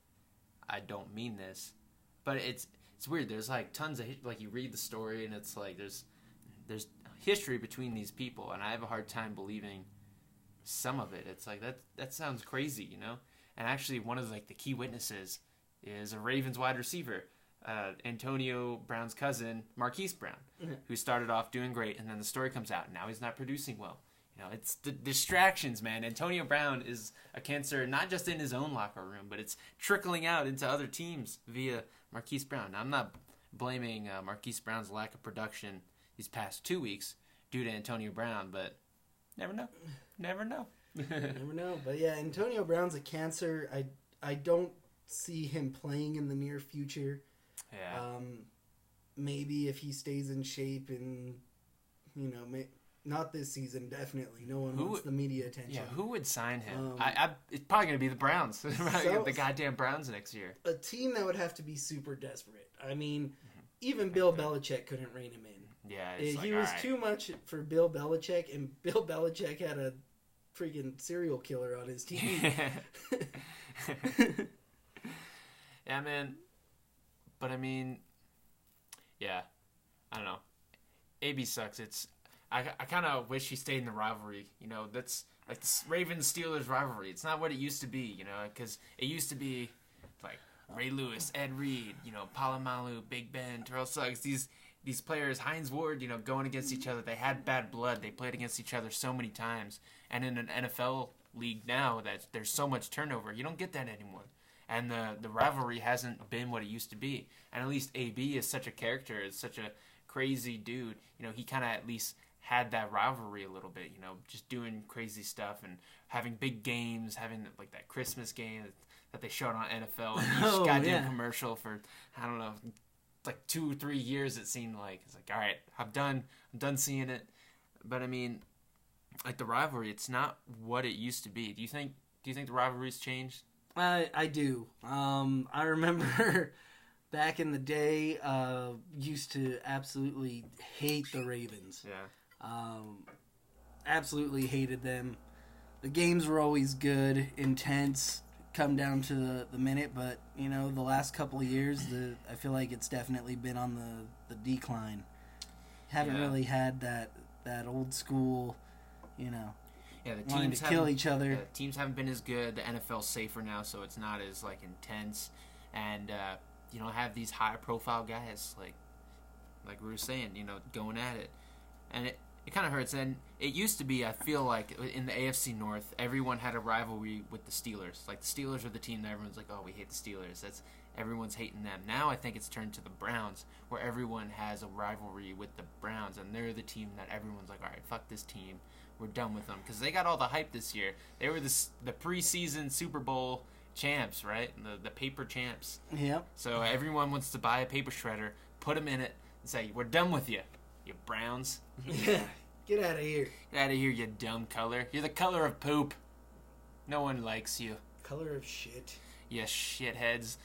I don't mean this. But it's weird. There's like tons of you read the story and it's like there's history between these people, and I have a hard time believing some of it. It's like that sounds crazy, And actually, one of the key witnesses is a Ravens wide receiver, Antonio Brown's cousin, Marquise Brown, who started off doing great, and then the story comes out, and now he's not producing well. It's the distractions, man. Antonio Brown is a cancer, not just in his own locker room, but it's trickling out into other teams via Marquise Brown. Now, I'm not blaming Marquise Brown's lack of production these past 2 weeks due to Antonio Brown, but never know. Never know. Never know. But yeah, Antonio Brown's a cancer. I don't see him playing in the near future. Yeah. Maybe if he stays in shape and, not this season, definitely. No one wants the media attention. Yeah, who would sign him? It's probably going to be the Browns. The goddamn Browns next year. A team that would have to be super desperate. I mean, even Bill Belichick couldn't rein him in. Yeah, he was too much for Bill Belichick, and Bill Belichick had a freaking serial killer on his team. Yeah, man. But I mean, yeah, I don't know. AB sucks. I kind of wish he stayed in the rivalry. That's like the Ravens-Steelers rivalry. It's not what it used to be, because it used to be like Ray Lewis, Ed Reed, Palomalu, Big Ben, Terrell Suggs, these players, Hines Ward, going against each other. They had bad blood. They played against each other so many times. And in an NFL league now, that there's so much turnover, you don't get that anymore. And the rivalry hasn't been what it used to be. And at least AB is such a character, is such a crazy dude. He kind of at least had that rivalry a little bit, just doing crazy stuff and having big games, having like that Christmas game that they showed on NFL and each goddamn commercial for, I don't know, like 2-3 years. It seemed like it's like, all right, I'm done seeing it. But I mean, like the rivalry, it's not what it used to be. Do you think the rivalry's changed? I do. I remember back in the day, used to absolutely hate the Ravens. Yeah. Absolutely hated them. The games were always good, intense, come down to the minute, but you know, the last couple of years, I feel like it's definitely been on the decline. Haven't really had that old school, you know. Yeah, the wanting teams to kill each other. Yeah, the teams haven't been as good. The NFL's safer now, so it's not as like intense, and you don't have these high-profile guys like we were saying, you know, going at it, and it kind of hurts. And it used to be, I feel like, in the AFC North, everyone had a rivalry with the Steelers. Like the Steelers are the team that everyone's like, oh, we hate the Steelers. Everyone's hating them. Now I think it's turned to the Browns, where everyone has a rivalry with the Browns, and they're the team that everyone's like, all right, fuck this team. We're done with them. Because they got all the hype this year. They were the preseason Super Bowl champs, right? The paper champs. Yep. So everyone wants to buy a paper shredder, put them in it, and say, we're done with you, you Browns. Yeah. Get out of here. Get out of here, you dumb color. You're the color of poop. No one likes you. Color of shit. You shitheads.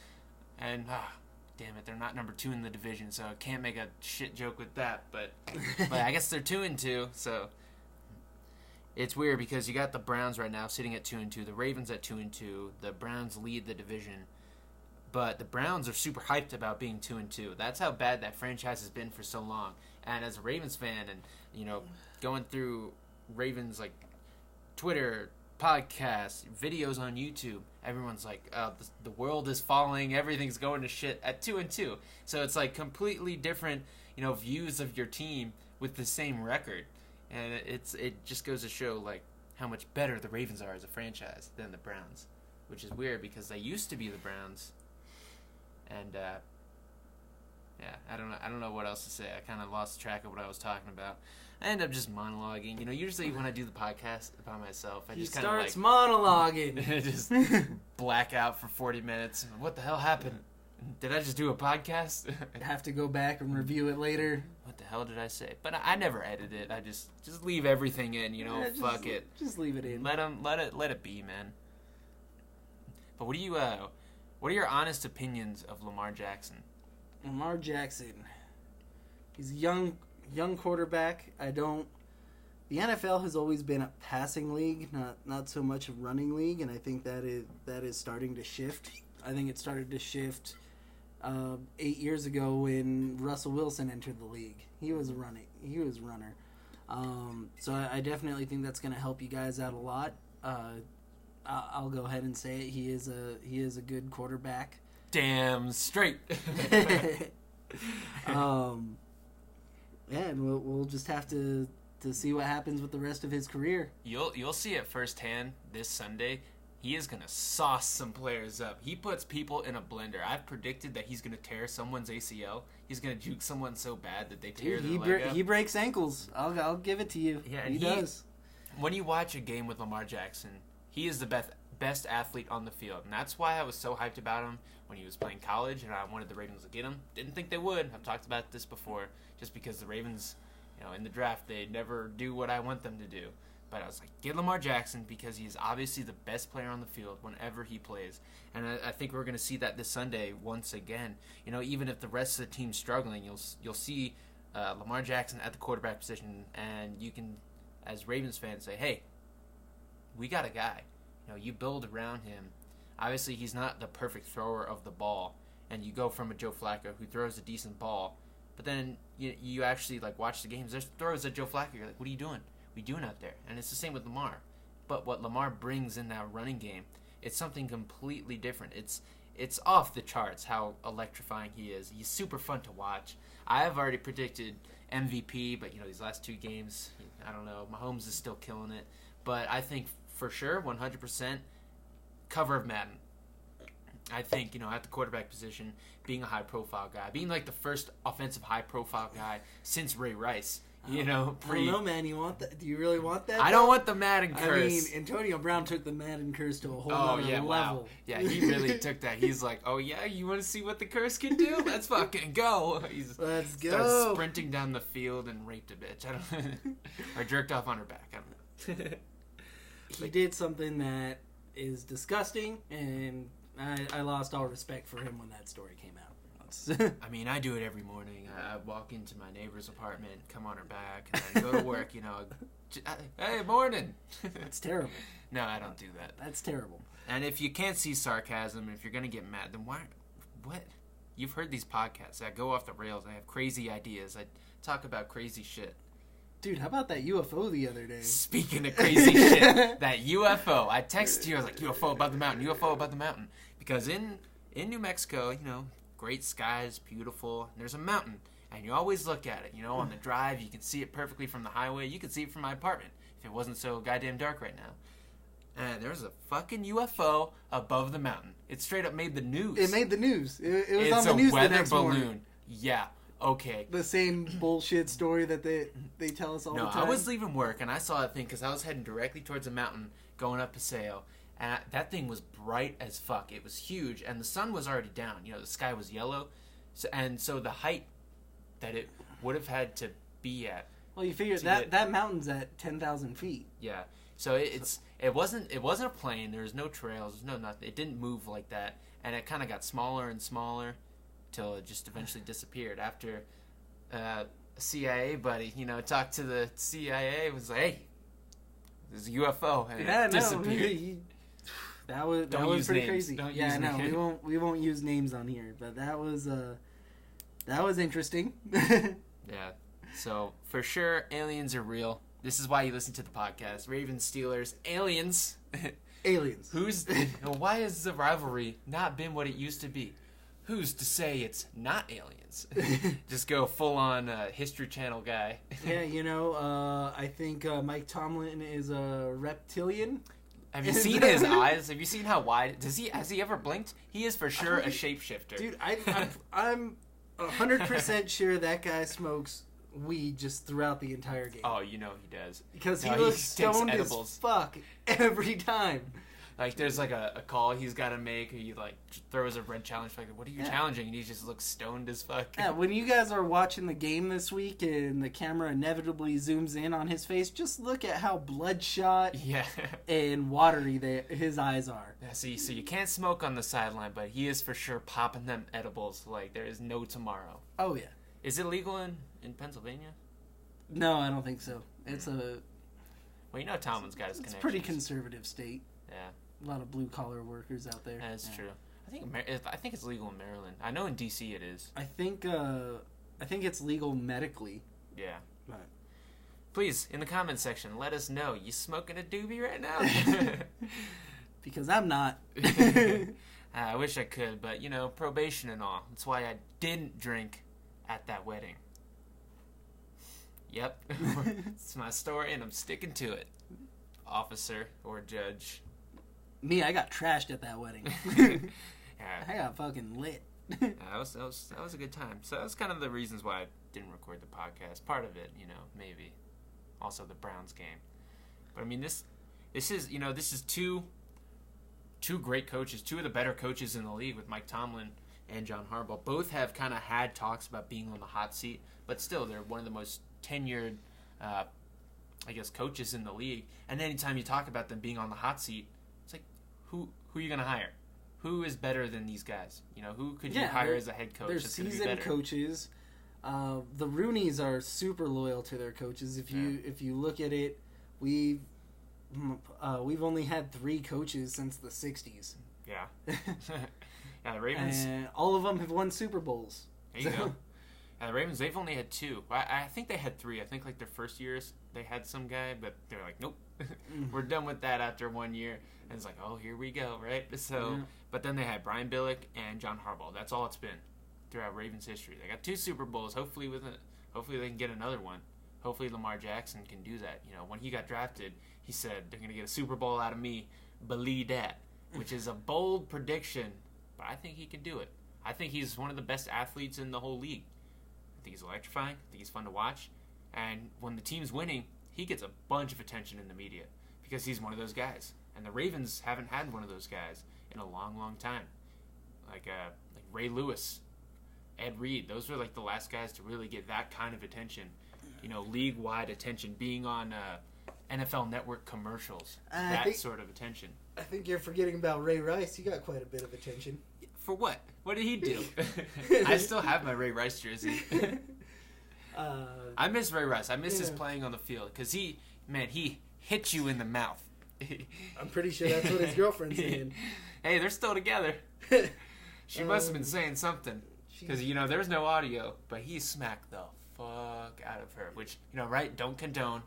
And, damn it, they're not number 2 in the division, so I can't make a shit joke with that. But I guess they're 2-2, so it's weird because you got the Browns right now sitting at 2-2, the Ravens at 2-2, the Browns lead the division, but the Browns are super hyped about being 2-2. That's how bad that franchise has been for so long. And as a Ravens fan, and you know, going through Ravens like Twitter, podcasts, videos on YouTube, everyone's like, the world is falling, everything's going to shit at 2-2. So it's like completely different, you know, views of your team with the same record, and it just goes to show like how much better the Ravens are as a franchise than the Browns, which is weird because they used to be the Browns, and yeah, I don't know what else to say. I kind of lost track of what I was talking about. I end up just monologuing. You know, usually when I do the podcast by myself, I just kind of like monologuing. just black out for 40 minutes. What the hell happened? Did I just do a podcast? Have to go back and review it later. What the hell did I say? But I never edit it. I just leave everything in. You know, fuck it. Just leave it in. Let it be, man. But what are your honest opinions of Lamar Jackson? Lamar Jackson. He's a young quarterback. The NFL has always been a passing league, not so much a running league, and I think that is starting to shift. I think it started to shift 8 years ago when Russell Wilson entered the league. He was a runner. So I definitely think that's going to help you guys out a lot. I'll go ahead and say it. He is a good quarterback. Damn straight. Yeah, and we'll just have to see what happens with the rest of his career. You'll see it firsthand this Sunday. He is gonna sauce some players up. He puts people in a blender. I've predicted that he's gonna tear someone's ACL. He's gonna juke someone so bad that they tear their leg up. He breaks ankles. I'll give it to you. Yeah, and he does. When you watch a game with Lamar Jackson, he is the best athlete on the field, and that's why I was so hyped about him when he was playing college, and I wanted the Ravens to get him. Didn't think they would. I've talked about this before, just because the Ravens, you know, in the draft, they never do what I want them to do. But I was like, get Lamar Jackson because he's obviously the best player on the field whenever he plays. And I think we're going to see that this Sunday once again. You know, even if the rest of the team's struggling, you'll see Lamar Jackson at the quarterback position, and you can, as Ravens fans, say, hey, we got a guy. You know, you build around him. Obviously, he's not the perfect thrower of the ball, and you go from a Joe Flacco who throws a decent ball, but then you actually like watch the games. There's throws at Joe Flacco. You're like, what are you doing? What are you doing out there? And it's the same with Lamar. But what Lamar brings in that running game, it's something completely different. It's off the charts how electrifying he is. He's super fun to watch. I have already predicted MVP, but you know these last 2 games, I don't know. Mahomes is still killing it, but I think for sure 100% cover of Madden. I think, you know, at the quarterback position, being a high-profile guy, being like the first offensive high-profile guy since Ray Rice. You know, I don't know, man. You want that? Do you really want that? I don't want the Madden curse. I mean, Antonio Brown took the Madden curse to a whole other level. Wow. Yeah, he really took that. He's like, oh yeah, you want to see what the curse can do? Let's fucking go. Let's go. Starts sprinting down the field and raped a bitch. I don't or jerked off on her back. I don't know. He did something that is disgusting, and I lost all respect for him when that story came out. I mean, I do it every morning. I walk into my neighbor's apartment, come on her back, and then go to work, you know. Hey, morning! That's terrible. No, I don't do that. That's terrible. And if you can't see sarcasm, if you're going to get mad, then why? What? You've heard these podcasts. I go off the rails. I have crazy ideas. I talk about crazy shit. Dude, how about that UFO the other day? Speaking of crazy shit, that UFO. I texted you. I was like, UFO above the mountain, UFO above the mountain. Because in New Mexico, you know, great skies, beautiful. And there's a mountain, and you always look at it. You know, on the drive, you can see it perfectly from the highway. You can see it from my apartment if it wasn't so goddamn dark right now. And there's a fucking UFO above the mountain. It straight up made the news. It made the news. It was on the news the next morning. It's a weather balloon. Yeah. Okay. The same bullshit story that they tell us all the time. No, I was leaving work, and I saw that thing because I was heading directly towards a mountain going up Paseo. And that thing was bright as fuck. It was huge, and the sun was already down. You know, the sky was yellow. So the height that it would have had to be at. Well, you figure that mountain's at 10,000 feet. Yeah. So it wasn't a plane. There was no trails. There's no nothing. It didn't move like that, and it kind of got smaller and smaller till it just eventually disappeared. After a CIA buddy, you know, talked to the CIA, was like, "Hey, there's a UFO," and it disappeared. That was pretty crazy. We won't use names on here, but that was interesting. Yeah. So for sure, aliens are real. This is why you listen to the podcast. Ravens, Steelers, aliens. Aliens. Why has the rivalry not been what it used to be? Who's to say it's not aliens? Just go full on History Channel guy. Yeah, you know, I think Mike Tomlin is a reptilian. Have you seen his eyes? Have you seen how wide? Has he ever blinked? He is for sure a shapeshifter. Dude, I'm 100% sure that guy smokes weed just throughout the entire game. Oh, you know he does. Because he looks stoned as fuck every time. Like, there's like a call he's got to make, or he like throws a red challenge flag. What are you challenging? And he just looks stoned as fuck. Yeah, when you guys are watching the game this week and the camera inevitably zooms in on his face, just look at how bloodshot and watery his eyes are. Yeah, so you can't smoke on the sideline, but he is for sure popping them edibles like there is no tomorrow. Oh, yeah. Is it legal in Pennsylvania? No, I don't think so. It's Well, you know Tomlin's got his connections. It's a pretty conservative state. Yeah. A lot of blue-collar workers out there. That's true. I think it's legal in Maryland. I know in D.C. it is. I think it's legal medically. Yeah. But please, in the comments section, let us know. You smoking a doobie right now? Because I'm not. I wish I could, but, you know, probation and all. That's why I didn't drink at that wedding. Yep. It's my story, and I'm sticking to it. Officer or judge. Me, I got trashed at that wedding. Yeah. I got fucking lit. That was a good time. So that's kind of the reasons why I didn't record the podcast. Part of it, you know, maybe. Also the Browns game. But I mean, this is two great coaches, two of the better coaches in the league with Mike Tomlin and John Harbaugh. Both have kind of had talks about being on the hot seat, but still they're one of the most tenured coaches in the league. And anytime you talk about them being on the hot seat, it's like, who are you going to hire? Who is better than these guys? You know, who could you hire as a head coach? They're seasoned coaches. The Rooneys are super loyal to their coaches. If you look at it, we've only had 3 coaches since the 60s. Yeah. Yeah, the Ravens. And all of them have won Super Bowls. There you go. The Ravens, they've only had 2. I think they had 3. I think like their first years they had some guy, but they're like, nope, we're done with that after 1 year. And it's like, oh, here we go, right? So, but then they had Brian Billick and John Harbaugh. That's all it's been throughout Ravens history. They got 2 Super Bowls. Hopefully they can get another one. Hopefully Lamar Jackson can do that. You know, when he got drafted, he said they're going to get a Super Bowl out of me. Believe that, which is a bold prediction, but I think he can do it. I think he's one of the best athletes in the whole league. I think he's electrifying. I think he's fun to watch. And when the team's winning, he gets a bunch of attention in the media because he's one of those guys. And the Ravens haven't had one of those guys in a long, long time. Like Ray Lewis, Ed Reed, those were like the last guys to really get that kind of attention. League-wide attention, being on NFL Network commercials, sort of attention. I think you're forgetting about Ray Rice. He got quite a bit of attention. For what? What did he do? I still have my Ray Rice jersey. I miss Ray Rice. I miss his playing on the field because he hit you in the mouth. I'm pretty sure that's what his girlfriend's saying. Hey, they're still together. She must have been saying something because there's no audio, but he smacked the fuck out of her. Which right? Don't condone.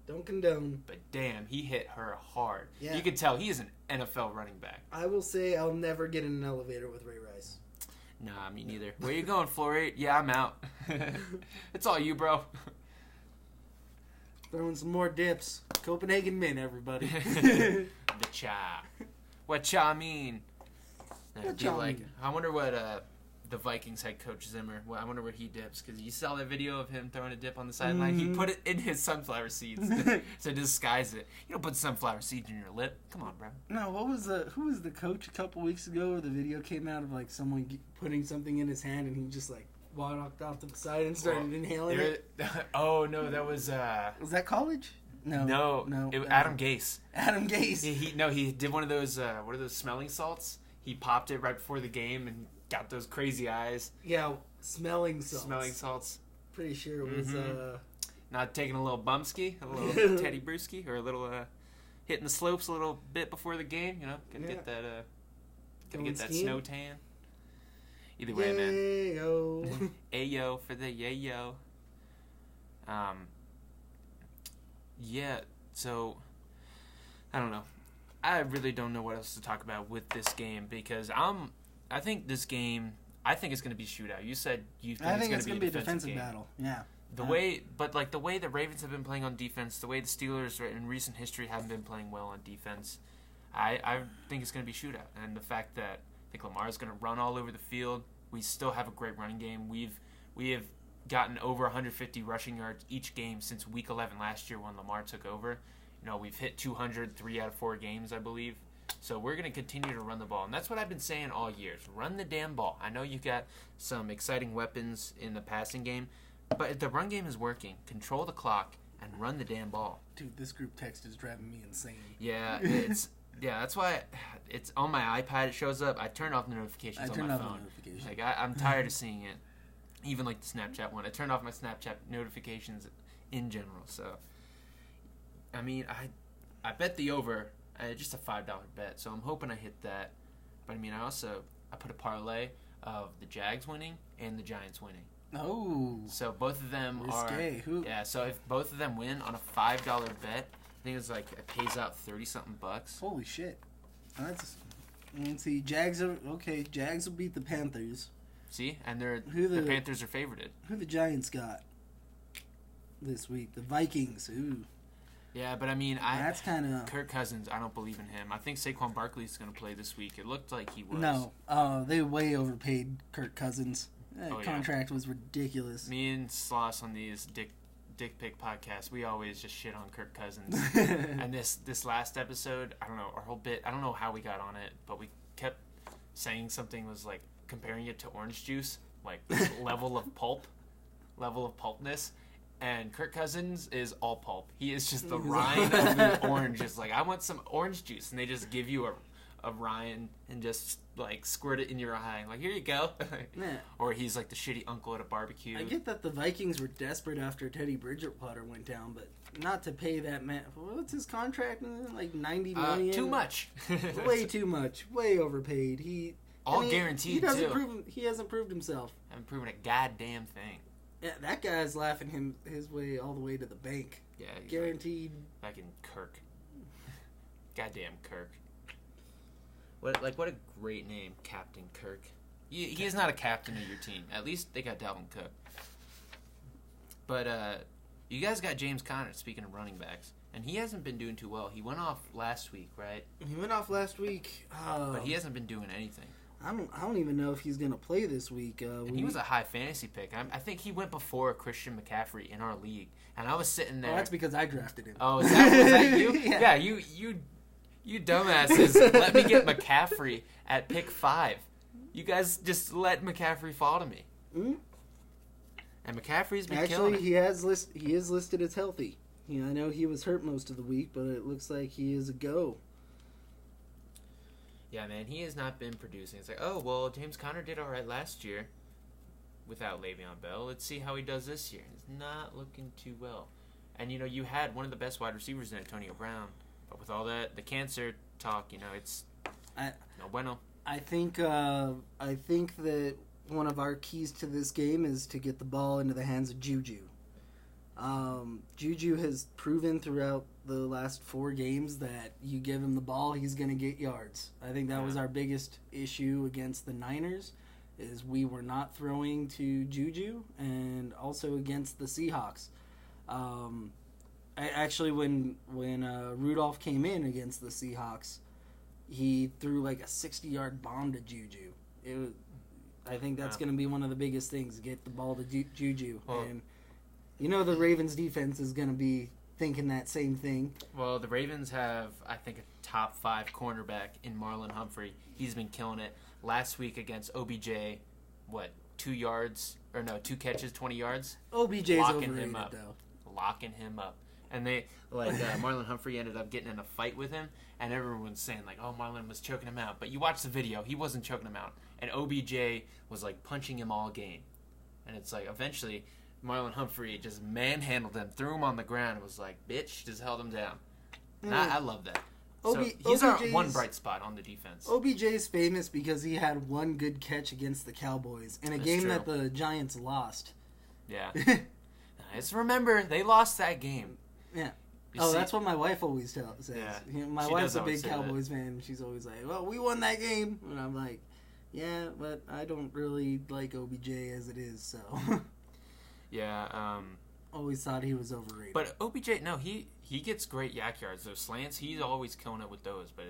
Don't condone. But damn, he hit her hard. Yeah. You could tell he is an NFL running back. I will say I'll never get in an elevator with Ray Rice. Nah, me neither. Where you going, Flory? Yeah, I'm out. It's all you, bro. Throwing some more dips. Copenhagen Mint, everybody. The cha. What cha mean? What cha mean? I wonder what the Vikings head coach Zimmer, I wonder where he dips. Because you saw the video of him throwing a dip on the sideline. He put it in his sunflower seeds to disguise it. You don't put sunflower seeds in your lip. Come on, bro. No, who was the coach a couple weeks ago where the video came out of like someone putting something in his hand and he just like walked off to the side and started inhaling it? Oh, no, that was... Was that college? No. Adam Gase. Adam Gase. He did one of those, what are those, smelling salts? He popped it right before the game and got those crazy eyes. Yeah, smelling salts. Smelling salts. Pretty sure it was... Not taking a little bumski, a little Teddy Bruschi, or a little hitting the slopes a little bit before the game, gonna get that snow tan. Either way, man. Yayo. Ayo for the yayo. Yeah, so I don't know. I really don't know what else to talk about with this game because I think this game, it's going to be a shootout. You said you think it's going to be a defensive battle. Yeah. The way the Ravens have been playing on defense, the way the Steelers in recent history haven't been playing well on defense, I think it's going to be a shootout. And the fact that I think Lamar's going to run all over the field, we still have a great running game. We have gotten over 150 rushing yards each game since Week 11 last year when Lamar took over. We've hit 200 3 out of 4 games, I believe. So we're going to continue to run the ball. And that's what I've been saying all year. Run the damn ball. I know you got some exciting weapons in the passing game, but the run game is working. Control the clock and run the damn ball. Dude, this group text is driving me insane. Yeah, that's why it's on my iPad. It shows up. I turn off the notifications on my phone. Like I'm tired of seeing it. Even like the Snapchat one. I turned off my Snapchat notifications in general. So, I mean, I bet the over. Just a $5 bet, so I'm hoping I hit that. But I mean, I put a parlay of the Jags winning and the Giants winning. Oh, so both of them risque. Yeah. So if both of them win on a $5 bet, I think it pays out $30-something bucks. Holy shit! And see, Jags will beat the Panthers. See, and the Panthers are favorited. Who the Giants got this week? The Vikings. Ooh. Yeah, but I mean, that's kind of Kirk Cousins. I don't believe in him. I think Saquon Barkley's going to play this week. It looked like he was. No, they way overpaid Kirk Cousins. That contract was ridiculous. Me and Sloss on these dick pic podcasts, we always just shit on Kirk Cousins. And this last episode, I don't know, our whole bit. I don't know how we got on it, but we kept saying something was like comparing it to orange juice, like level of pulpness. And Kirk Cousins is all pulp. He is just the rind of the orange. It's like, I want some orange juice. And they just give you a rind and just, like, squirt it in your eye. Like, here you go. Or he's like the shitty uncle at a barbecue. I get that the Vikings were desperate after Teddy Bridgewater went down, but not to pay that man. What's his contract? Like $90 million? Too much. Way too much. Way overpaid. Guaranteed, too. He hasn't proved himself. Haven't proven a goddamn thing. Yeah, that guy's laughing his way all the way to the bank. Yeah, guaranteed. Like in Kirk. Goddamn Kirk. What a great name, Captain Kirk. He is not a captain of your team. At least they got Dalvin Cook. But you guys got James Conner. Speaking of running backs, and he hasn't been doing too well. He went off last week, right? He went off last week, but he hasn't been doing anything. I don't even know if he's gonna play this week. He was a high fantasy pick. I think he went before Christian McCaffrey in our league, and I was sitting there. Oh, that's because I drafted him. Oh, was that you? Yeah, you dumbasses. Let me get McCaffrey at pick 5. You guys just let McCaffrey fall to me. Mm-hmm. And McCaffrey's been killing it. He is listed as healthy. I know he was hurt most of the week, but it looks like he is a go. Yeah, man, he has not been producing. It's like, oh, well, James Conner did all right last year without Le'Veon Bell. Let's see how he does this year. It's not looking too well. And, you had one of the best wide receivers in Antonio Brown. But with all the cancer talk, it's no bueno. I think that one of our keys to this game is to get the ball into the hands of Juju. Juju has proven throughout the last 4 games that you give him the ball, he's going to get yards. I think that was our biggest issue against the Niners, is we were not throwing to Juju, and also against the Seahawks. When Rudolph came in against the Seahawks, he threw like a 60-yard bomb to Juju. I think that's going to be one of the biggest things, get the ball to Juju. And the Ravens defense is going to be thinking that same thing. Well, the Ravens have, I think, a top 5 cornerback in Marlon Humphrey. He's been killing it. Last week against OBJ, 2 catches, 20 yards? OBJ's overrated, though. Locking him up. And they, Marlon Humphrey ended up getting in a fight with him, and everyone's saying, oh, Marlon was choking him out. But you watch the video, he wasn't choking him out. And OBJ was, punching him all game. And it's eventually Marlon Humphrey just manhandled him, threw him on the ground, and was like, bitch, just held him down. And I love that. So he's our one bright spot on the defense. OBJ's famous because he had one good catch against the Cowboys in a game that the Giants lost. Yeah. Just remember, they lost that game. Yeah. That's what my wife always says. Yeah. My wife's a big Cowboys fan. She's always like, well, we won that game. And I'm like, yeah, but I don't really like OBJ as it is, so. Yeah. Always thought he was overrated. But OBJ, no, he gets great yak yards. Those slants, he's always killing it with those. But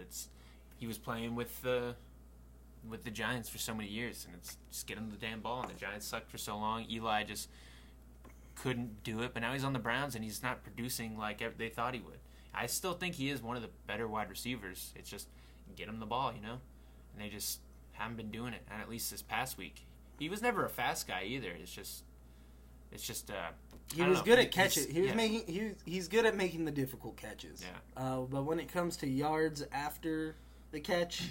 he was playing with the Giants for so many years, and it's just get him the damn ball. And the Giants sucked for so long. Eli just couldn't do it. But now he's on the Browns, and he's not producing like they thought he would. I still think he is one of the better wide receivers. It's just get him the ball, And they just haven't been doing it. And at least this past week, he was never a fast guy either. It's just. He was good at catches. He's good at making the difficult catches. Yeah. But when it comes to yards after the catch,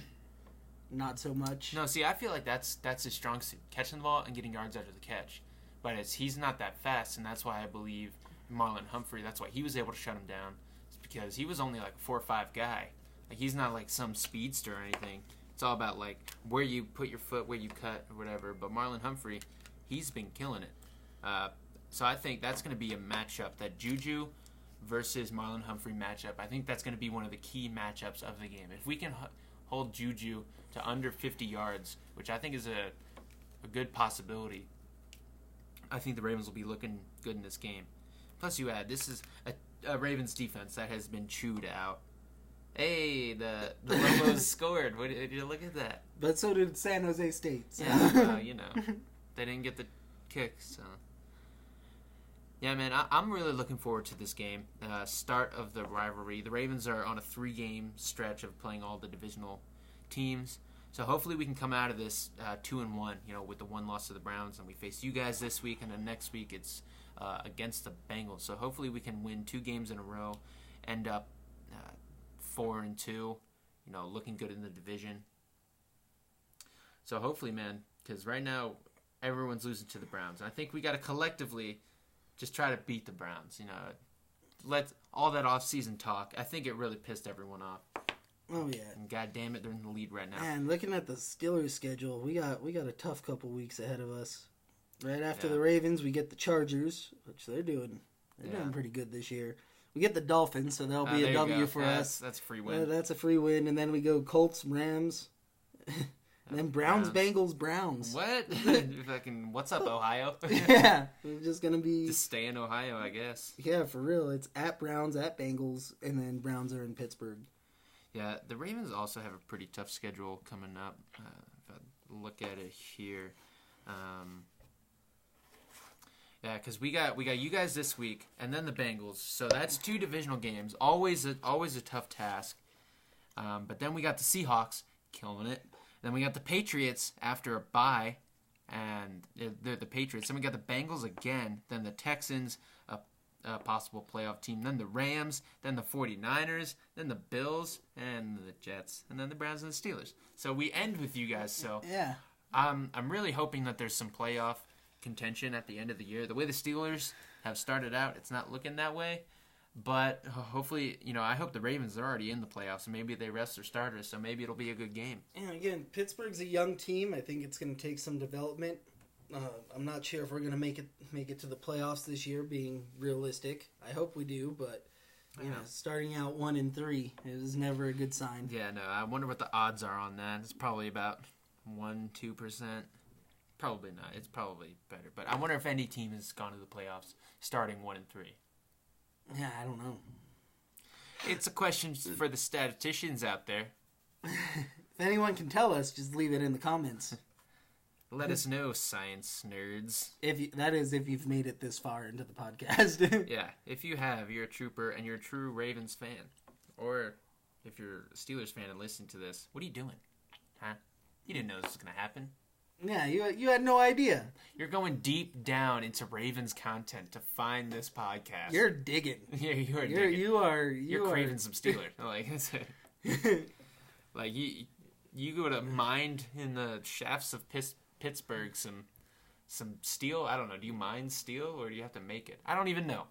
not so much. No, see, I feel like that's his strong suit, catching the ball and getting yards after the catch. But he's not that fast, and that's why I believe Marlon Humphrey. That's why he was able to shut him down. It's because he was only like a 4.5 guy. He's not like some speedster or anything. It's all about where you put your foot, where you cut, or whatever. But Marlon Humphrey, he's been killing it. So I think that's going to be a matchup, that Juju versus Marlon Humphrey matchup. I think that's going to be one of the key matchups of the game. If we can hold Juju to under 50 yards, which I think is a good possibility, I think the Ravens will be looking good in this game. Plus, this is a Ravens defense that has been chewed out. Hey, the Lobos scored. Did you look at that? But so did San Jose State. So. Yeah, well, they didn't get the kick, so. Yeah, man, I'm really looking forward to this game. Start of the rivalry. The Ravens are on a 3-game stretch of playing all the divisional teams. So hopefully we can come out of this 2-1, with the 1 loss to the Browns. And we face you guys this week, and then next week it's against the Bengals. So hopefully we can win 2 games in a row, end up 4-2, looking good in the division. So hopefully, man, because right now everyone's losing to the Browns. And I think we got to collectively just try to beat the Browns. Let all that off-season talk. I think it really pissed everyone off. Oh yeah. And God damn it, they're in the lead right now. And looking at the Steelers' schedule, we got a tough couple weeks ahead of us. Right after the Ravens, we get the Chargers, which they're doing pretty good this year. We get the Dolphins, so that'll be a W for us. That's a free win. That's a free win, and then we go Colts, Rams. And then Browns, Bengals, Browns. What? What's up, Ohio? Yeah. We're just going to be... Just stay in Ohio, I guess. Yeah, for real. It's at Browns, at Bengals, and then Browns are in Pittsburgh. Yeah, the Ravens also have a pretty tough schedule coming up. look at it here. Yeah, because we got you guys this week, and then the Bengals. So that's 2 divisional games. Always a tough task. But then we got the Seahawks killing it. Then we got the Patriots after a bye, and they're the Patriots. Then we got the Bengals again. Then the Texans, a possible playoff team. Then the Rams. Then the 49ers. Then the Bills and the Jets. And then the Browns and the Steelers. So we end with you guys. So yeah, I'm really hoping that there's some playoff contention at the end of the year. The way the Steelers have started out, it's not looking that way. But hopefully, I hope the Ravens are already in the playoffs, and maybe they rest their starters, so maybe it'll be a good game. And again, Pittsburgh's a young team. I think it's going to take some development. I'm not sure if we're going to make it to the playoffs this year, being realistic. I hope we do, but starting out 1-3 is never a good sign. Yeah, no, I wonder what the odds are on that. It's probably about 1-2%. Probably not. It's probably better. But I wonder if any team has gone to the playoffs starting 1-3. Yeah, I don't know. It's a question for the statisticians out there. If anyone can tell us, just leave it in the comments. Let us know, science nerds. If you've made it this far into the podcast. Yeah, if you have, you're a trooper and you're a true Ravens fan. Or if you're a Steelers fan and listening to this, what are you doing? Huh? You didn't know this was going to happen. Yeah, you had no idea. You're going deep down into Ravens content to find this podcast. You're digging. Yeah, you are digging. You're craving some Steelers. Like you go to mine in the shafts of Pittsburgh some steel. I don't know. Do you mine steel or do you have to make it? I don't even know.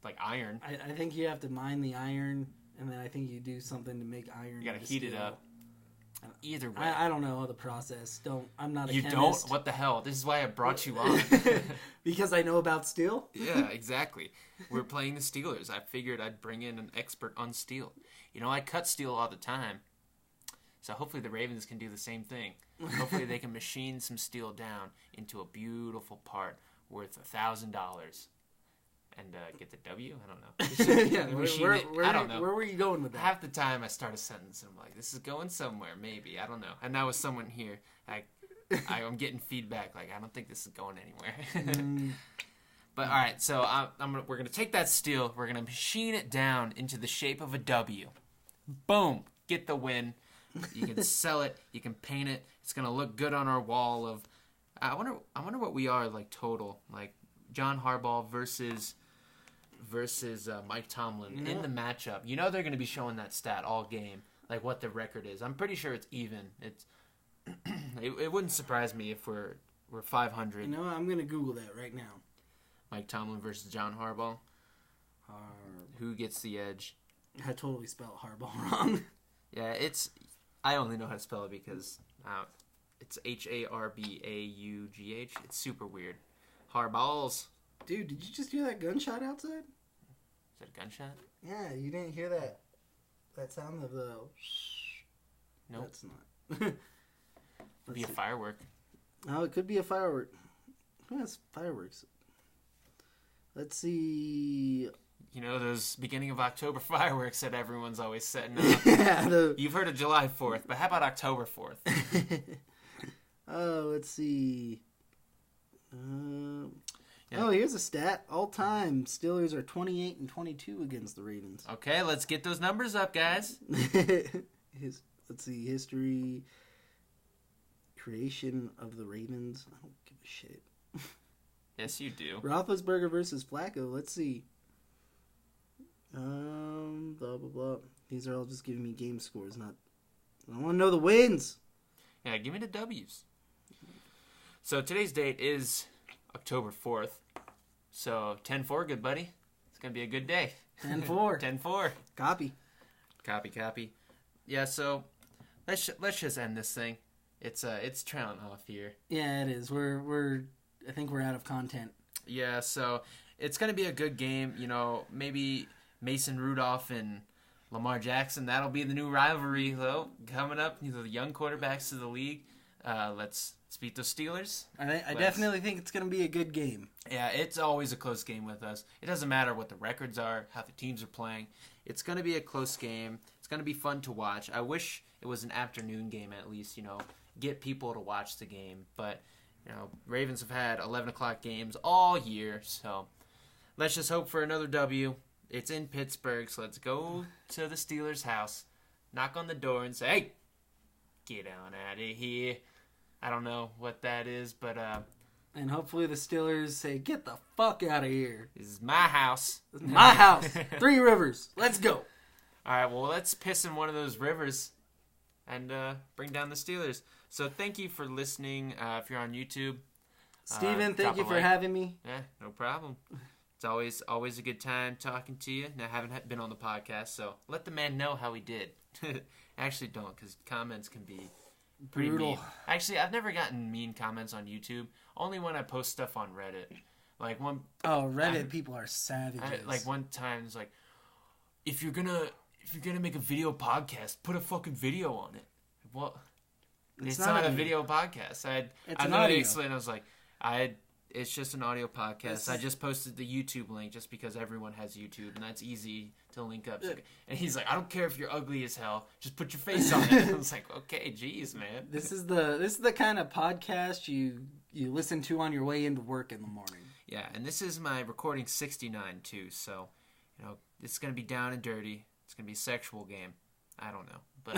Like iron. I think you have to mine the iron, and then I think you do something to make iron. You gotta heat it up. Either way, I don't know the process. I'm not a chemist. You don't? What the hell? This is why I brought you on. Because I know about steel? Yeah, exactly. We're playing the Steelers. I figured I'd bring in an expert on steel. I cut steel all the time. So hopefully the Ravens can do the same thing. Hopefully they can machine some steel down into a beautiful part worth $1,000. And get the W? I don't know. Yeah, I don't know. Where were you going with that? Half the time I start a sentence and I'm like, this is going somewhere, maybe. I don't know. And now with someone here, I'm getting feedback like, I don't think this is going anywhere. But all right, so we're going to take that steel. We're going to machine it down into the shape of a W. Boom. Get the win. You can sell it. You can paint it. It's going to look good on our wall of... I wonder what we are like total. Like John Harbaugh versus Mike Tomlin in the matchup. They're going to be showing that stat all game, like what the record is. I'm pretty sure it's even. It wouldn't surprise me if we're 500. I'm going to Google that right now. Mike Tomlin versus John Harbaugh. Who gets the edge? I totally spelled Harbaugh wrong. Yeah, I only know how to spell it because it's Harbaughh. It's super weird. Harbaughs. Dude, did you just hear that gunshot outside? Is that a gunshot? Yeah, you didn't hear that sound of the... Nope. That's not. Could be a firework. Oh, it could be a firework. Who has fireworks? Let's see... Those beginning of October fireworks that everyone's always setting up. Yeah, You've heard of July 4th, but how about October 4th? Oh, let's see... Yeah. Oh, here's a stat. All time, Steelers are 28-22 against the Ravens. Okay, let's get those numbers up, guys. Let's see, history, creation of the Ravens. I don't give a shit. Yes, you do. Roethlisberger versus Flacco. Let's see. Blah, blah, blah. These are all just giving me game scores, not... I want to know the wins. Yeah, give me the W's. So today's date is October 4th. So 10-4, good buddy. It's going to be a good day. 10-4. 10-4. Copy. Copy. Yeah, so let's just end this thing. It's trailing off here. Yeah, it is. I think we're out of content. Yeah, so it's going to be a good game. Maybe Mason Rudolph and Lamar Jackson, that'll be the new rivalry, though, coming up. The young quarterbacks of the league. Let's beat the Steelers. I definitely think it's going to be a good game. Yeah, it's always a close game with us. It doesn't matter what the records are, how the teams are playing. It's going to be a close game. It's going to be fun to watch. I wish it was an afternoon game at least, get people to watch the game. But, Ravens have had 11 o'clock games all year, so let's just hope for another W. It's in Pittsburgh, so let's go to the Steelers' house, knock on the door, and say, hey, get on out of here. I don't know what that is, but... and hopefully the Steelers say, get the fuck out of here. This is my house. This is my house. 3 Rivers. Let's go. All right, well, let's piss in one of those rivers and bring down the Steelers. So thank you for listening. If you're on YouTube. Steven, thank you for having me. Yeah, no problem. It's always a good time talking to you. Now, I haven't been on the podcast, so let the man know how he did. Actually, don't, because comments can be pretty brutal. Mean. Actually, I've never gotten mean comments on YouTube. Only when I post stuff on Reddit. Like one. Oh, Reddit people are savages. Like one time, it's like, if you're gonna make a video podcast, put a fucking video on it. Well, it's not a video podcast. I literally explained. I was like, it's just an audio podcast. I just posted the YouTube link just because everyone has YouTube, and that's easy to link up. And he's like, I don't care if you're ugly as hell, just put your face on it. I was like, okay, geez, man. This is the kind of podcast you listen to on your way into work in the morning. Yeah, and this is my recording 69 too, so it's gonna be down and dirty. It's gonna be a sexual game. I don't know, but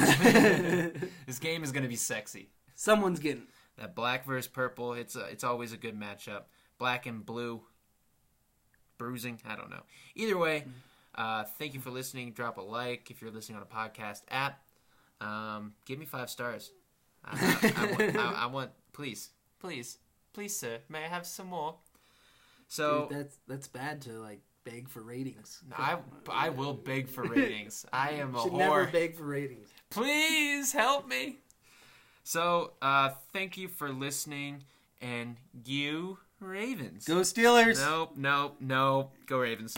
this game is gonna be sexy. Someone's getting. That black versus purple, it's always a good matchup. Black and blue, bruising, I don't know. Either way, thank you for listening. Drop a like if you're listening on a podcast app. Give me 5 stars. I want, please, sir, may I have some more? So dude, that's bad to beg for ratings. I will beg for ratings. I am a should whore. Never beg for ratings. Please help me. So, thank you for listening, and you Ravens. Go Steelers! Nope. Go Ravens.